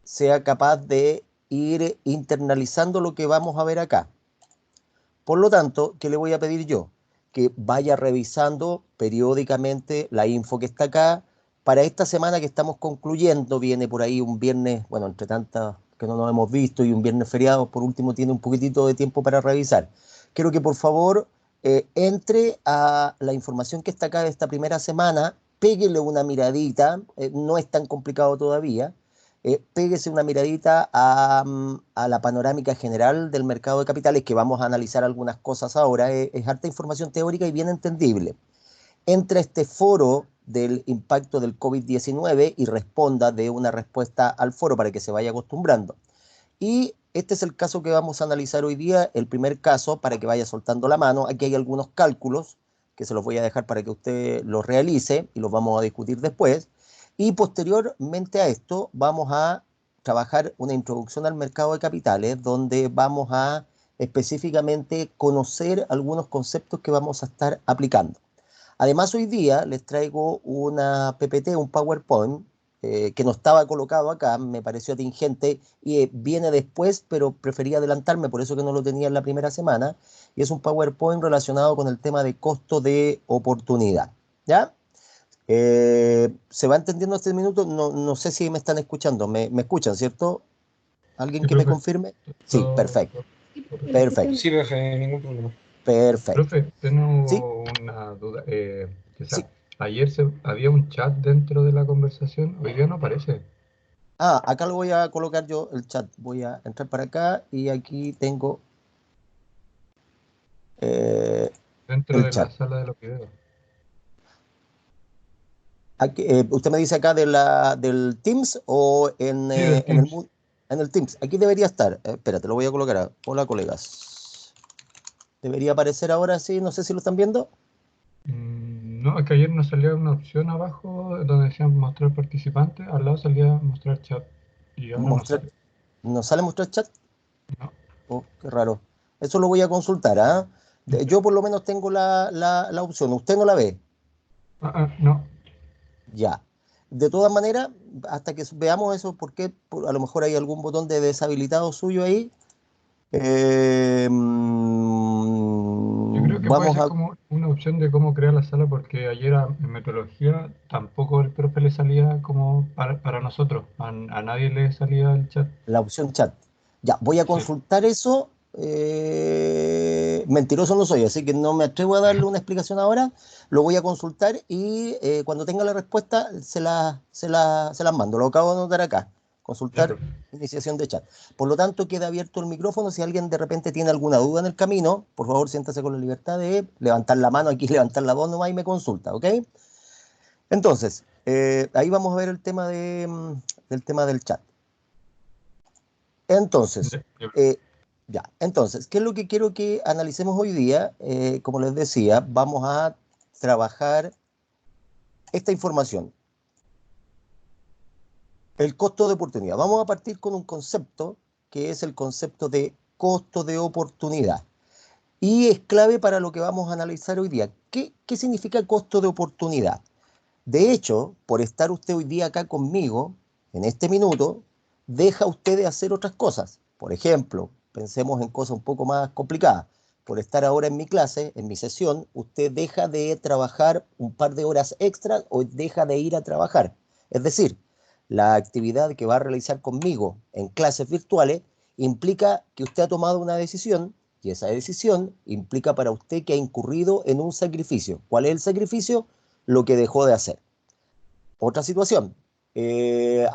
sea capaz de ir internalizando lo que vamos a ver acá. Por lo tanto, ¿qué le voy a pedir yo? Que vaya revisando periódicamente la info que está acá. Para esta semana que estamos concluyendo, viene por ahí un viernes, bueno, entre tantas que no nos hemos visto y un viernes feriado, por último tiene un poquitito de tiempo para revisar. Quiero que por favor entre a la información que está acá de esta primera semana, péguele una miradita, no es tan complicado todavía, péguese una miradita a la panorámica general del mercado de capitales, que vamos a analizar algunas cosas ahora. Es harta información teórica y bien entendible. Entre a este foro del impacto del COVID-19 y responda de una respuesta al foro para que se vaya acostumbrando. Y este es el caso que vamos a analizar hoy día, el primer caso, para que vaya soltando la mano. Aquí hay algunos cálculos que se los voy a dejar para que usted los realice y los vamos a discutir después. Y posteriormente a esto vamos a trabajar una introducción al mercado de capitales, donde vamos a específicamente conocer algunos conceptos que vamos a estar aplicando. Además, hoy día les traigo una PPT, un PowerPoint, que no estaba colocado acá, me pareció atingente y viene después, pero preferí adelantarme, por eso que no lo tenía en la primera semana, y es un PowerPoint relacionado con el tema de costo de oportunidad. ¿Ya? ¿Se va entendiendo este minuto? No, no sé si me están escuchando. ¿Me escuchan, cierto? ¿Alguien Sí, que me profe. confirme? Sí, Todo, perfecto, todo perfecto. perfecto, Sí, profe, ningún problema. perfecto. Profe, Sí, tengo una duda. sí. Ayer había un chat dentro de la conversación, hoy día no aparece. Ah, acá lo voy a colocar yo el chat. Voy a entrar para acá y aquí tengo eh, Dentro el de la chat. sala de los videos. Aquí, usted me dice acá del Teams o Sí, del Teams. En el Teams. Aquí debería estar. Espérate, lo voy a colocar. Hola, colegas. Debería aparecer ahora, sí. No sé si lo están viendo. No, es que ayer nos salía una opción abajo donde decían mostrar participante, al lado salía mostrar chat y ahora no Mostrar. sale. ¿No sale mostrar chat? No. Oh, qué raro. Eso lo voy a consultar, ¿ah? Ya. Yo por lo menos tengo la opción. ¿Usted no la ve? No. Ya. De todas maneras, hasta que veamos eso, porque a lo mejor hay algún botón de deshabilitado suyo ahí. Yo creo que puede Vamos ser a... como una opción de cómo crear la sala, porque ayer en metodología tampoco el profe le salía como para nosotros, a nadie le salía el chat. La opción chat. Ya, voy a Sí, consultar eso. Mentiroso no soy, así que no me atrevo a darle una explicación ahora. Lo voy a consultar y cuando tenga la respuesta se las mando. Lo acabo de anotar acá. ya, Consultar profe. iniciación de chat. Por lo tanto, queda abierto el micrófono. Si alguien de repente tiene alguna duda en el camino, por favor, siéntase con la libertad de levantar la mano aquí, levantar la voz nomás y me consulta, ¿ok? Entonces, ahí vamos a ver el tema del tema del chat. Entonces, Ya, ya, profe. eh, ya, entonces, ¿qué es lo que quiero que analicemos hoy día? Como les decía, vamos a trabajar esta información, el costo de oportunidad. Vamos a partir con un concepto que es el concepto de costo de oportunidad. Y es clave para lo que vamos a analizar hoy día. ¿Qué significa costo de oportunidad? De hecho, por estar usted hoy día acá conmigo, en este minuto, deja usted de hacer otras cosas. Por ejemplo, pensemos en cosas un poco más complicadas. Por estar ahora en mi clase, en mi sesión, usted deja de trabajar un par de horas extras o deja de ir a trabajar. Es decir, la actividad que va a realizar conmigo en clases virtuales implica que usted ha tomado una decisión y esa decisión implica para usted que ha incurrido en un sacrificio. ¿Cuál es el sacrificio? Lo que dejó de hacer. Otra situación.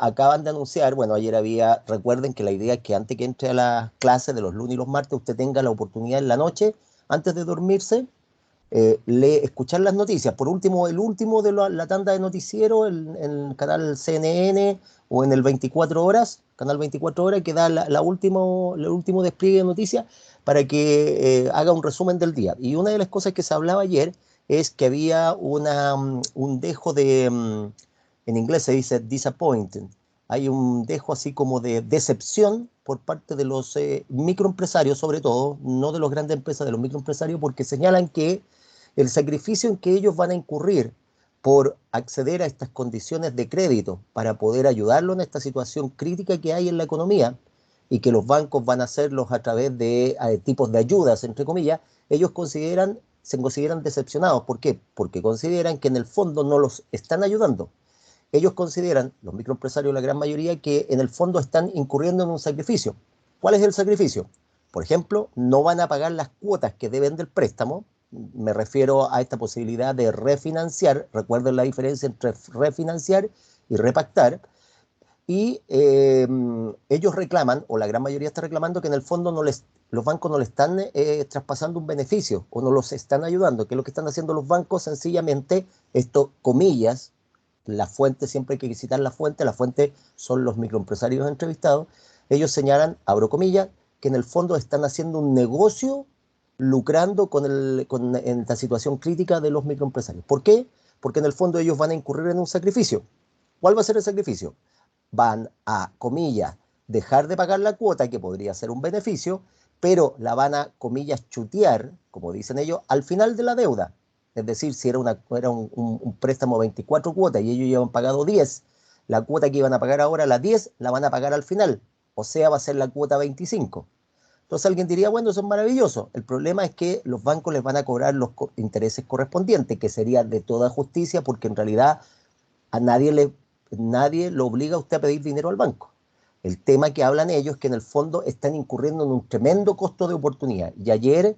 Acaban de anunciar, bueno, ayer había, recuerden que la idea es que antes que entre a las clases de los lunes y los martes, usted tenga la oportunidad en la noche, antes de dormirse, escuchar las noticias. Por último, el último de la tanda de noticiero en el canal CNN o en el 24 horas, canal 24 horas, que da el último despliegue de noticias para que haga un resumen del día. Y una de las cosas que se hablaba ayer es que había un dejo en inglés se dice disappointed, hay un dejo así como de decepción por parte de los microempresarios, sobre todo, no de los grandes empresas, de los microempresarios, porque señalan que el sacrificio en que ellos van a incurrir por acceder a estas condiciones de crédito para poder ayudarlo en esta situación crítica que hay en la economía y que los bancos van a hacerlos a través de tipos de ayudas, entre comillas, ellos se consideran decepcionados. ¿Por qué? Porque consideran que en el fondo no los están ayudando. Ellos consideran, los microempresarios, la gran mayoría, que en el fondo están incurriendo en un sacrificio. ¿Cuál es el sacrificio? Por ejemplo, no van a pagar las cuotas que deben del préstamo. Me refiero a esta posibilidad de refinanciar. Recuerden la diferencia entre refinanciar y repactar. Y ellos reclaman, o la gran mayoría está reclamando, que en el fondo los bancos no le están traspasando un beneficio o no los están ayudando, que lo que están haciendo los bancos sencillamente, esto comillas, la fuente, siempre hay que citar la fuente son los microempresarios entrevistados, ellos señalan, abro comillas, que en el fondo están haciendo un negocio lucrando en esta situación crítica de los microempresarios. ¿Por qué? Porque en el fondo ellos van a incurrir en un sacrificio. ¿Cuál va a ser el sacrificio? Van a, comillas, dejar de pagar la cuota, que podría ser un beneficio, pero la van a, comillas, chutear, como dicen ellos, al final de la deuda. Es decir, si era un préstamo de 24 cuotas y ellos ya han pagado 10, la cuota que iban a pagar ahora, las 10, la van a pagar al final. O sea, va a ser la cuota 25. Entonces alguien diría, bueno, eso es maravilloso. El problema es que los bancos les van a cobrar los intereses correspondientes, que sería de toda justicia, porque en realidad a nadie lo obliga a usted a pedir dinero al banco. El tema que hablan ellos es que en el fondo están incurriendo en un tremendo costo de oportunidad. Y ayer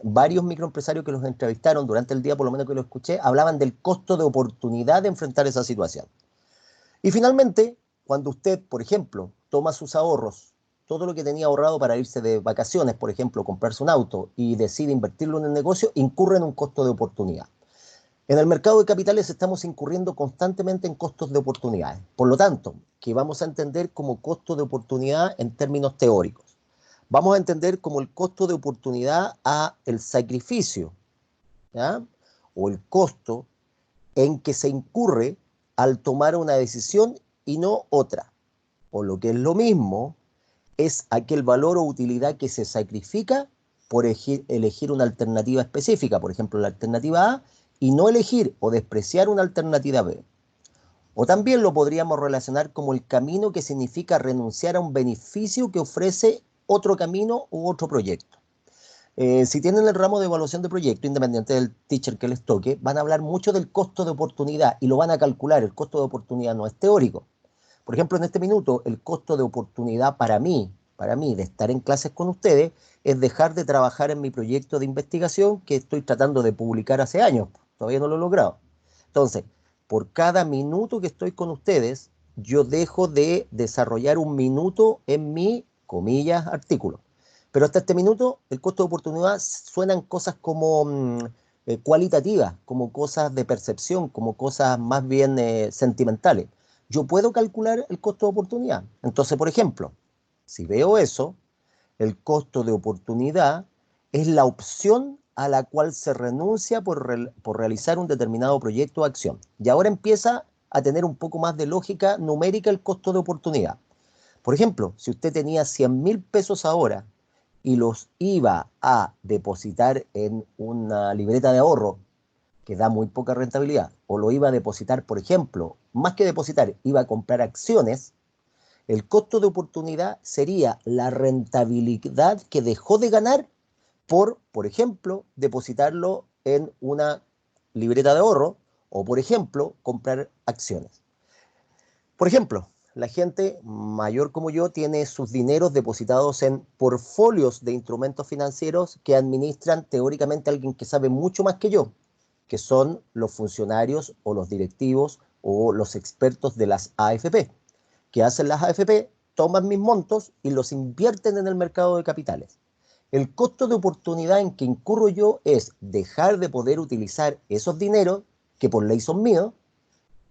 varios microempresarios que los entrevistaron durante el día, por lo menos que lo escuché, hablaban del costo de oportunidad de enfrentar esa situación. Y finalmente, cuando usted, por ejemplo, toma sus ahorros, todo lo que tenía ahorrado para irse de vacaciones, por ejemplo, comprarse un auto y decide invertirlo en el negocio, incurre en un costo de oportunidad. En el mercado de capitales estamos incurriendo constantemente en costos de oportunidades. Por lo tanto, que vamos a entender como costo de oportunidad en términos teóricos. Vamos a entender como el costo de oportunidad a el sacrificio, ¿ya? O el costo en que se incurre al tomar una decisión y no otra. O lo que es lo mismo, es aquel valor o utilidad que se sacrifica por elegir una alternativa específica, por ejemplo, la alternativa A, y no elegir o despreciar una alternativa B. O también lo podríamos relacionar como el camino que significa renunciar a un beneficio que ofrece otro camino u otro proyecto. Si tienen el ramo de evaluación de proyecto, independiente del teacher que les toque, van a hablar mucho del costo de oportunidad y lo van a calcular. El costo de oportunidad no es teórico. Por ejemplo, en este minuto, el costo de oportunidad para mí, de estar en clases con ustedes, es dejar de trabajar en mi proyecto de investigación que estoy tratando de publicar hace años. Todavía no lo he logrado. Entonces, por cada minuto que estoy con ustedes, yo dejo de desarrollar un minuto en mi, comillas, artículo. Pero hasta este minuto, el costo de oportunidad suenan cosas como cualitativas, como cosas de percepción, como cosas más bien sentimentales. Yo puedo calcular el costo de oportunidad. Entonces, por ejemplo, si veo eso, el costo de oportunidad es la opción a la cual se renuncia por realizar un determinado proyecto o acción. Y ahora empieza a tener un poco más de lógica numérica el costo de oportunidad. Por ejemplo, si usted tenía 100.000 pesos ahora y los iba a depositar en una libreta de ahorro que da muy poca rentabilidad, o lo iba a depositar, por ejemplo, más que depositar, iba a comprar acciones, el costo de oportunidad sería la rentabilidad que dejó de ganar por ejemplo, depositarlo en una libreta de ahorro o, por ejemplo, comprar acciones. Por ejemplo, la gente mayor como yo tiene sus dineros depositados en portfolios de instrumentos financieros que administran teóricamente alguien que sabe mucho más que yo, que son los funcionarios o los directivos o los expertos de las AFP. ¿Qué hacen las AFP? Toman mis montos y los invierten en el mercado de capitales. El costo de oportunidad en que incurro yo es dejar de poder utilizar esos dineros que por ley son míos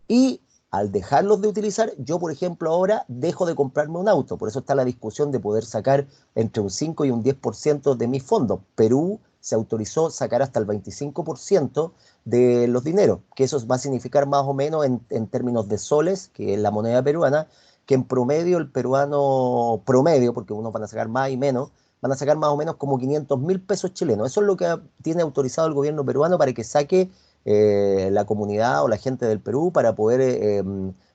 y al dejarlos de utilizar, yo, por ejemplo, ahora dejo de comprarme un auto. Por eso está la discusión de poder sacar entre un 5 y un 10% de mis fondos. Perú se autorizó sacar hasta el 25% de los dineros, que eso va a significar más o menos en términos de soles, que es la moneda peruana, que en promedio el peruano promedio, porque unos van a sacar más y menos, van a sacar más o menos como 500.000 pesos chilenos. Eso es lo que tiene autorizado el gobierno peruano para que saque la comunidad o la gente del Perú para poder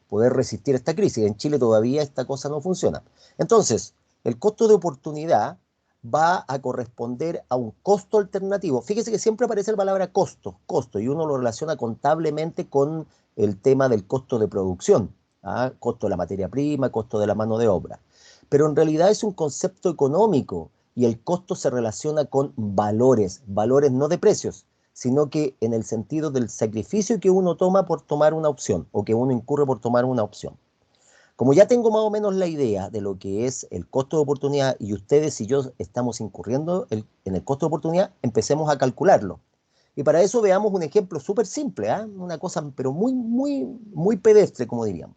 resistir esta crisis. En Chile todavía esta cosa no funciona. Entonces, el costo de oportunidad va a corresponder a un costo alternativo. Fíjese que siempre aparece la palabra costo, costo, y uno lo relaciona contablemente con el tema del costo de producción, ¿ah? Costo de la materia prima, costo de la mano de obra. Pero en realidad es un concepto económico y el costo se relaciona con valores, valores no de precios, sino que en el sentido del sacrificio que uno toma por tomar una opción o que uno incurre por tomar una opción. Como ya tengo más o menos la idea de lo que es el costo de oportunidad y ustedes y yo estamos incurriendo en el costo de oportunidad, empecemos a calcularlo. Y para eso veamos un ejemplo súper simple, ¿eh? Una cosa pero muy, muy, muy pedestre, como diríamos.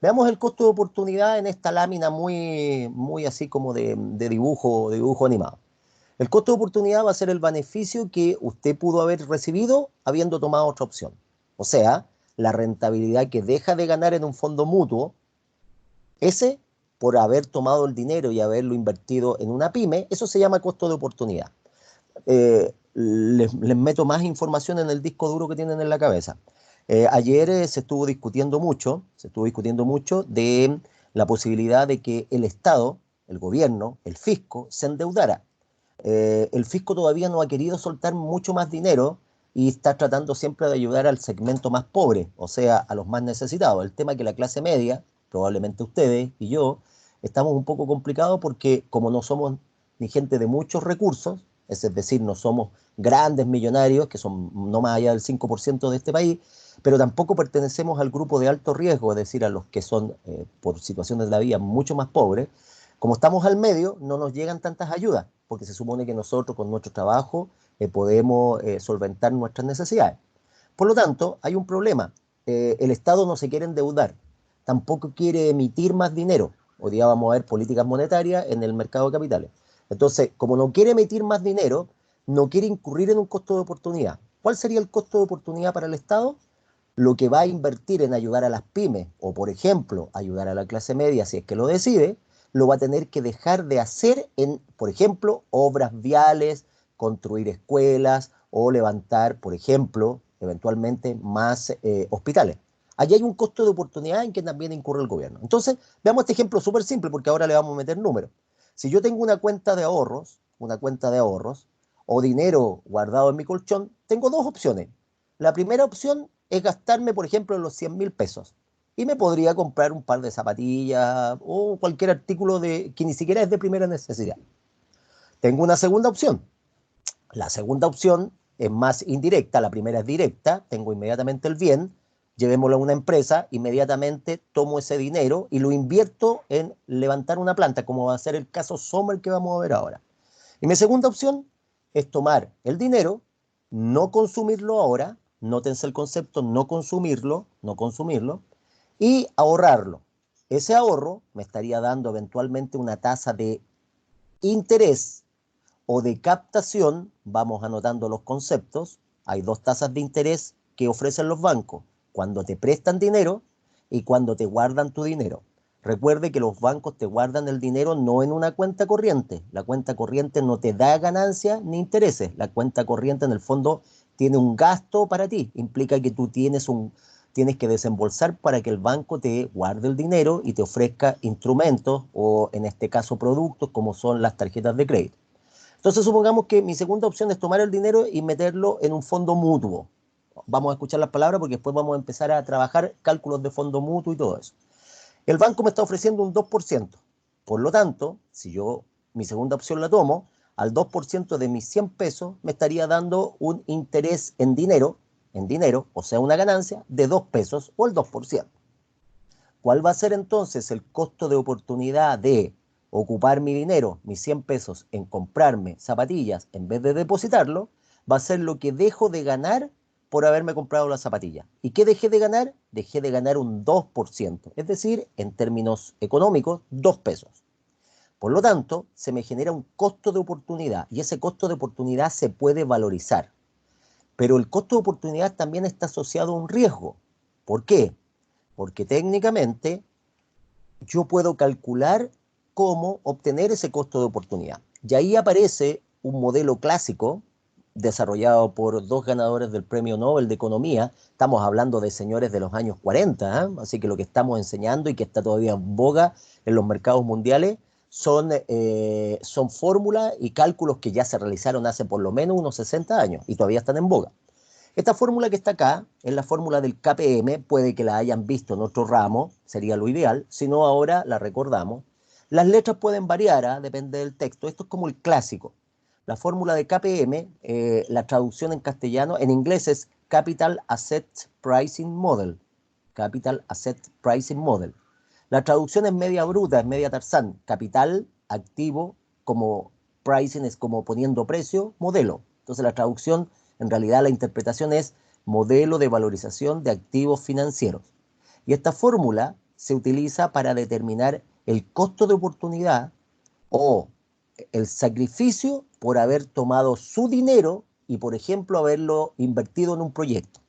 Veamos el costo de oportunidad en esta lámina muy, muy así como de dibujo animado. El costo de oportunidad va a ser el beneficio que usted pudo haber recibido habiendo tomado otra opción. O sea, la rentabilidad que deja de ganar en un fondo mutuo, ese por haber tomado el dinero y haberlo invertido en una pyme, eso se llama costo de oportunidad. Les meto más información en el disco duro que tienen en la cabeza. Ayer se estuvo discutiendo mucho de la posibilidad de que el Estado, el gobierno, el fisco, se endeudara. El fisco todavía no ha querido soltar mucho más dinero y está tratando siempre de ayudar al segmento más pobre, o sea, a los más necesitados. El tema es que la clase media, probablemente ustedes y yo, estamos un poco complicados porque como no somos ni gente de muchos recursos, es decir, no somos grandes millonarios, que son no más allá del 5% de este país, pero tampoco pertenecemos al grupo de alto riesgo, es decir, a los que son, por situaciones de la vida, mucho más pobres. Como estamos al medio, no nos llegan tantas ayudas, porque se supone que nosotros con nuestro trabajo podemos solventar nuestras necesidades. Por lo tanto, hay un problema. El Estado no se quiere endeudar, tampoco quiere emitir más dinero. Hoy día vamos a ver políticas monetarias en el mercado de capitales. Entonces, como no quiere emitir más dinero, no quiere incurrir en un costo de oportunidad. ¿Cuál sería el costo de oportunidad para el Estado? Lo que va a invertir en ayudar a las pymes o, por ejemplo, ayudar a la clase media, si es que lo decide, lo va a tener que dejar de hacer en, por ejemplo, obras viales, construir escuelas o levantar, por ejemplo, eventualmente más hospitales. Allí hay un costo de oportunidad en que también incurre el gobierno. Entonces, veamos este ejemplo súper simple porque ahora le vamos a meter números. Si yo tengo una cuenta de ahorros o dinero guardado en mi colchón, tengo dos opciones. La primera opción es gastarme, por ejemplo, los 100.000 pesos y me podría comprar un par de zapatillas o cualquier artículo que ni siquiera es de primera necesidad. Tengo una segunda opción. La segunda opción es más indirecta, la primera es directa, tengo inmediatamente el bien, llevémoslo a una empresa, inmediatamente tomo ese dinero y lo invierto en levantar una planta, como va a ser el caso Sommer que vamos a ver ahora. Y mi segunda opción es tomar el dinero, no consumirlo ahora, nótense el concepto, no consumirlo, no consumirlo, y ahorrarlo. Ese ahorro me estaría dando eventualmente una tasa de interés o de captación, vamos anotando los conceptos, hay dos tasas de interés que ofrecen los bancos, cuando te prestan dinero y cuando te guardan tu dinero. Recuerde que los bancos te guardan el dinero no en una cuenta corriente. La cuenta corriente no te da ganancias ni intereses. La cuenta corriente en el fondo tiene un gasto para ti. Implica que tú tienes que desembolsar para que el banco te guarde el dinero y te ofrezca instrumentos o en este caso productos como son las tarjetas de crédito. Entonces supongamos que mi segunda opción es tomar el dinero y meterlo en un fondo mutuo. Vamos a escuchar las palabras porque después vamos a empezar a trabajar cálculos de fondo mutuo y todo eso. El banco me está ofreciendo un 2%. Por lo tanto, si yo mi segunda opción la tomo, al 2% de mis 100 pesos me estaría dando un interés en dinero, o sea, una ganancia de 2 pesos o el 2%. ¿Cuál va a ser entonces el costo de oportunidad de ocupar mi dinero, mis 100 pesos, en comprarme zapatillas en vez de depositarlo? Va a ser lo que dejo de ganar por haberme comprado las zapatillas. ¿Y qué dejé de ganar? Dejé de ganar un 2%, es decir, en términos económicos, 2 pesos. Por lo tanto, se me genera un costo de oportunidad y ese costo de oportunidad se puede valorizar. Pero el costo de oportunidad también está asociado a un riesgo. ¿Por qué? Porque técnicamente yo puedo calcular cómo obtener ese costo de oportunidad. Y ahí aparece un modelo clásico, desarrollado por dos ganadores del Premio Nobel de Economía. Estamos hablando de señores de los años 40, ¿eh? Así que lo que estamos enseñando y que está todavía en boga en los mercados mundiales son fórmulas y cálculos que ya se realizaron hace por lo menos unos 60 años y todavía están en boga. Esta fórmula que está acá es la fórmula del KPM, puede que la hayan visto en otro ramo, sería lo ideal, si no ahora la recordamos. Las letras pueden variar, ¿eh? Depende del texto, esto es como el clásico. La fórmula de KPM, la traducción en castellano, en inglés es Capital Asset Pricing Model. Capital Asset Pricing Model. La traducción es media bruta, es media Tarzán. Capital, activo, como pricing es como poniendo precio, modelo. Entonces la traducción, en realidad la interpretación es modelo de valorización de activos financieros. Y esta fórmula se utiliza para determinar el costo de oportunidad o el sacrificio por haber tomado su dinero y, por ejemplo, haberlo invertido en un proyecto.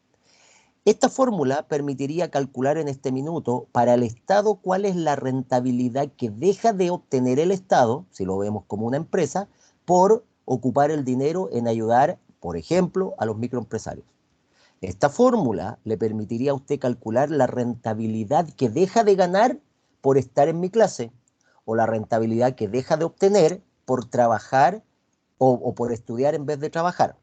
Esta fórmula permitiría calcular en este minuto para el Estado cuál es la rentabilidad que deja de obtener el Estado, si lo vemos como una empresa, por ocupar el dinero en ayudar, por ejemplo, a los microempresarios. Esta fórmula le permitiría a usted calcular la rentabilidad que deja de ganar por estar en mi clase o la rentabilidad que deja de obtener por trabajar o por estudiar en vez de trabajar.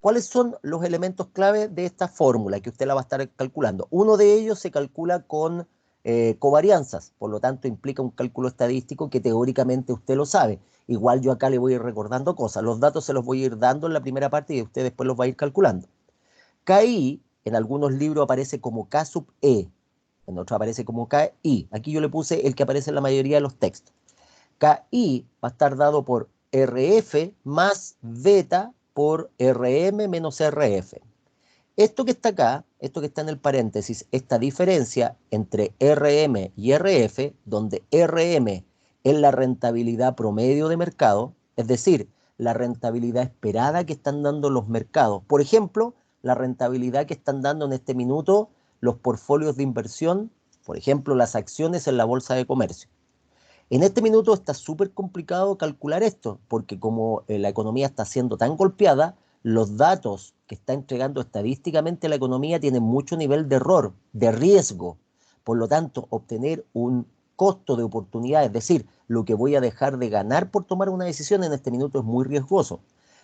¿Cuáles son los elementos clave de esta fórmula que usted la va a estar calculando? Uno de ellos se calcula con covarianzas, por lo tanto implica un cálculo estadístico que teóricamente usted lo sabe. Igual yo acá le voy a ir recordando cosas, los datos se los voy a ir dando en la primera parte y usted después los va a ir calculando. KI en algunos libros aparece como K sub E, en otros aparece como KI. Aquí yo le puse el que aparece en la mayoría de los textos. KI va a estar dado por RF más beta por RM menos RF. Esto que está acá, esto que está en el paréntesis, esta diferencia entre RM y RF, donde RM es la rentabilidad promedio de mercado, es decir, la rentabilidad esperada que están dando los mercados. Por ejemplo, la rentabilidad que están dando en este minuto los portfolios de inversión, por ejemplo, las acciones en la bolsa de comercio. En este minuto está súper complicado calcular esto, porque como la economía está siendo tan golpeada, los datos que está entregando estadísticamente la economía tienen mucho nivel de error, de riesgo. Por lo tanto, obtener un costo de oportunidad, es decir, lo que voy a dejar de ganar por tomar una decisión en este minuto es muy riesgoso.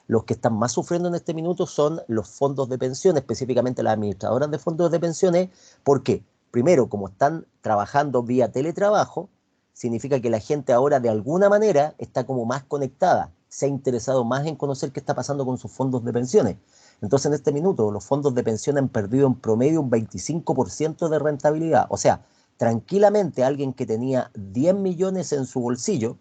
Los que están más sufriendo en este minuto son los fondos de pensiones, específicamente las administradoras de fondos de pensiones, porque primero, como están trabajando vía teletrabajo, significa que la gente ahora de alguna manera está como más conectada, se ha interesado más en conocer qué está pasando con sus fondos de pensiones. Entonces en este minuto los fondos de pensión han perdido en promedio un 25% de rentabilidad. O sea, tranquilamente alguien que tenía 10 millones en su bolsillo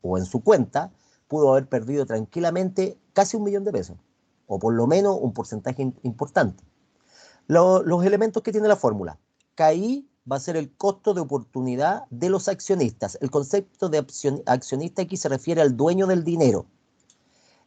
o en su cuenta pudo haber perdido tranquilamente casi 1 millón de pesos, o por lo menos un porcentaje importante. Los elementos que tiene la fórmula. KI va a ser el costo de oportunidad de los accionistas. El concepto de accionista aquí se refiere al dueño del dinero.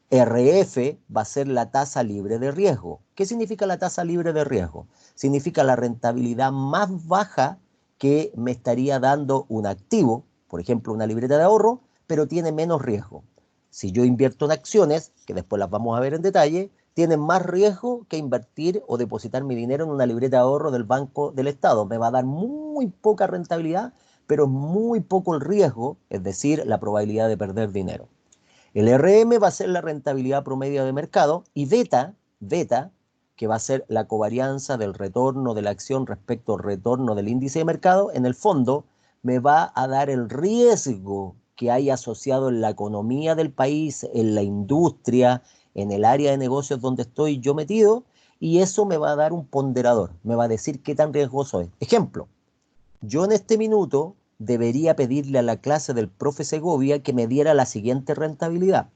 RF va a ser la tasa libre de riesgo. ¿Qué significa la tasa libre de riesgo? Significa la rentabilidad más baja que me estaría dando un activo, por ejemplo, una libreta de ahorro, pero tiene menos riesgo. Si yo invierto en acciones, que después las vamos a ver en detalle, tienen más riesgo que invertir o depositar mi dinero en una libreta de ahorro del Banco del Estado. Me va a dar muy poca rentabilidad, pero muy poco el riesgo, es decir, la probabilidad de perder dinero. El RM va a ser la rentabilidad promedio de mercado y beta, que va a ser la covarianza del retorno de la acción respecto al retorno del índice de mercado, en el fondo me va a dar el riesgo que hay asociado en la economía del país, en la industria, en el área de negocios donde estoy yo metido, y eso me va a dar un ponderador, me va a decir qué tan riesgoso es. Ejemplo, yo en este minuto debería pedirle a la clase del profe Segovia que me diera la siguiente rentabilidad.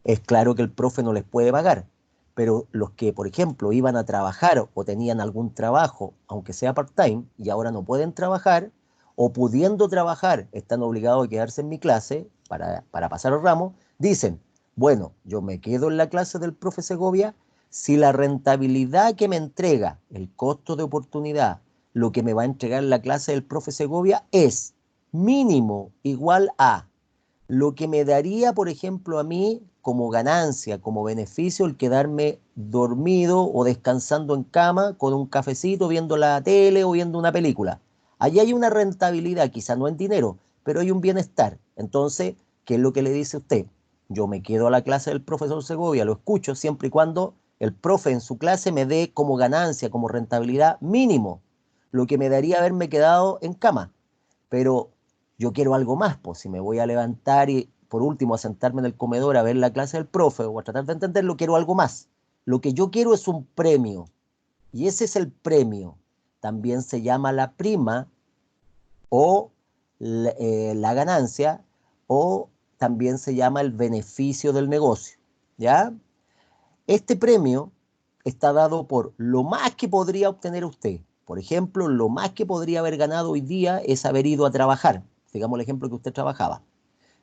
Es claro que el profe no les puede pagar, pero los que, por ejemplo, iban a trabajar o tenían algún trabajo, aunque sea part-time, y ahora no pueden trabajar, o pudiendo trabajar, están obligados a quedarse en mi clase para pasar el ramo, dicen, bueno, yo me quedo en la clase del profe Segovia si la rentabilidad que me entrega, el costo de oportunidad, lo que me va a entregar la clase del profe Segovia es mínimo igual a lo que me daría, por ejemplo, a mí como ganancia, como beneficio, el quedarme dormido o descansando en cama con un cafecito, viendo la tele o viendo una película. Allí hay una rentabilidad, quizá no en dinero, pero hay un bienestar. Entonces, ¿qué es lo que le dice usted? Yo me quedo a la clase del profesor Segovia, lo escucho siempre y cuando el profe en su clase me dé como ganancia, como rentabilidad mínimo, lo que me daría haberme quedado en cama. Pero yo quiero algo más, pues si me voy a levantar y por último a sentarme en el comedor a ver la clase del profe o a tratar de entenderlo, quiero algo más. Lo que yo quiero es un premio y ese es el premio. También se llama la prima o la ganancia o también se llama el beneficio del negocio, ¿ya? Este premio está dado por lo más que podría obtener usted. Por ejemplo, lo más que podría haber ganado hoy día es haber ido a trabajar. Digamos el ejemplo que usted trabajaba.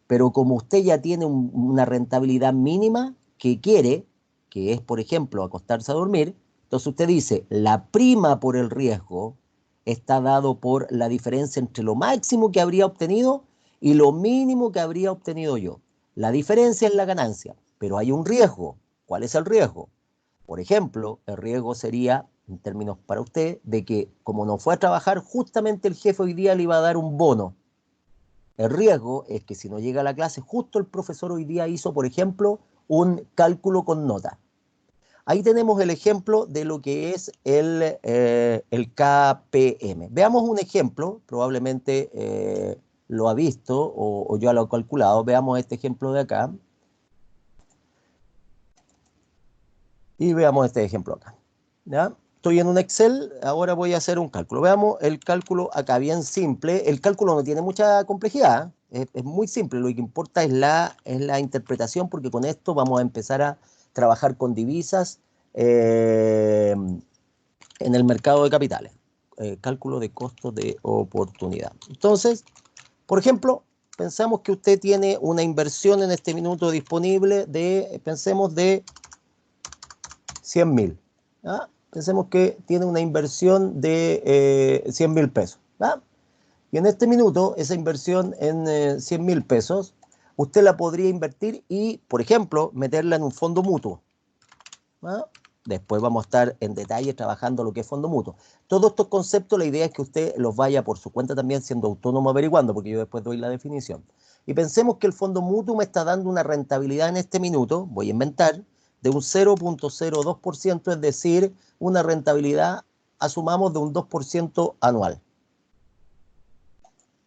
Pero como usted ya tiene una rentabilidad mínima que quiere, que es, por ejemplo, acostarse a dormir, entonces usted dice, la prima por el riesgo está dado por la diferencia entre lo máximo que habría obtenido y lo mínimo que habría obtenido yo. La diferencia es la ganancia, pero hay un riesgo. ¿Cuál es el riesgo? Por ejemplo, el riesgo sería, en términos para usted, de que como no fue a trabajar, justamente el jefe hoy día le iba a dar un bono. El riesgo es que si no llega a la clase, justo el profesor hoy día hizo, por ejemplo, un cálculo con nota. Ahí tenemos el ejemplo de lo que es el KPM. Veamos un ejemplo, probablemente lo ha visto o ya lo ha calculado. Veamos este ejemplo de acá. Y veamos este ejemplo acá. ¿Ya? Estoy en un Excel, ahora voy a hacer un cálculo. Veamos el cálculo acá, bien simple. El cálculo no tiene mucha complejidad, es muy simple. Lo que importa es la interpretación, porque con esto vamos a empezar a trabajar con divisas en el mercado de capitales. Cálculo de costos de oportunidad. Entonces, por ejemplo, pensamos que usted tiene una inversión en este minuto disponible de, pensemos, de 100.000. ¿Ah? Pensemos que tiene una inversión de 100.000 pesos. ¿Ah? Y en este minuto, esa inversión en 100.000 pesos, usted la podría invertir y, por ejemplo, meterla en un fondo mutuo. ¿Ah? Después vamos a estar en detalle trabajando lo que es fondo mutuo. Todos estos conceptos, la idea es que usted los vaya por su cuenta también siendo autónomo averiguando, porque yo después doy la definición. Y pensemos que el fondo mutuo me está dando una rentabilidad en este minuto, voy a inventar, de un 0,02%, es decir, una rentabilidad, asumamos, de un 2% anual.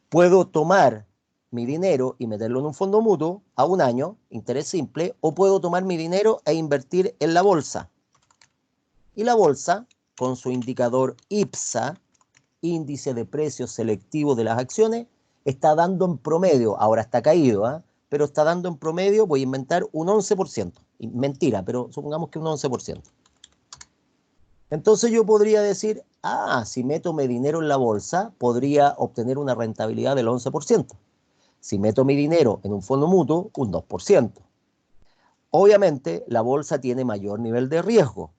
Puedo tomar mi dinero y meterlo en un fondo mutuo a un año, interés simple, o puedo tomar mi dinero e invertir en la bolsa. Y la bolsa, con su indicador IPSA, índice de precios selectivo de las acciones, está dando en promedio, ahora está caído, ¿eh? Pero está dando en promedio, voy a inventar, un 11%. Mentira, pero supongamos que un 11%. Entonces yo podría decir, si meto mi dinero en la bolsa, podría obtener una rentabilidad del 11%. Si meto mi dinero en un fondo mutuo, un 2%. Obviamente, la bolsa tiene mayor nivel de riesgo.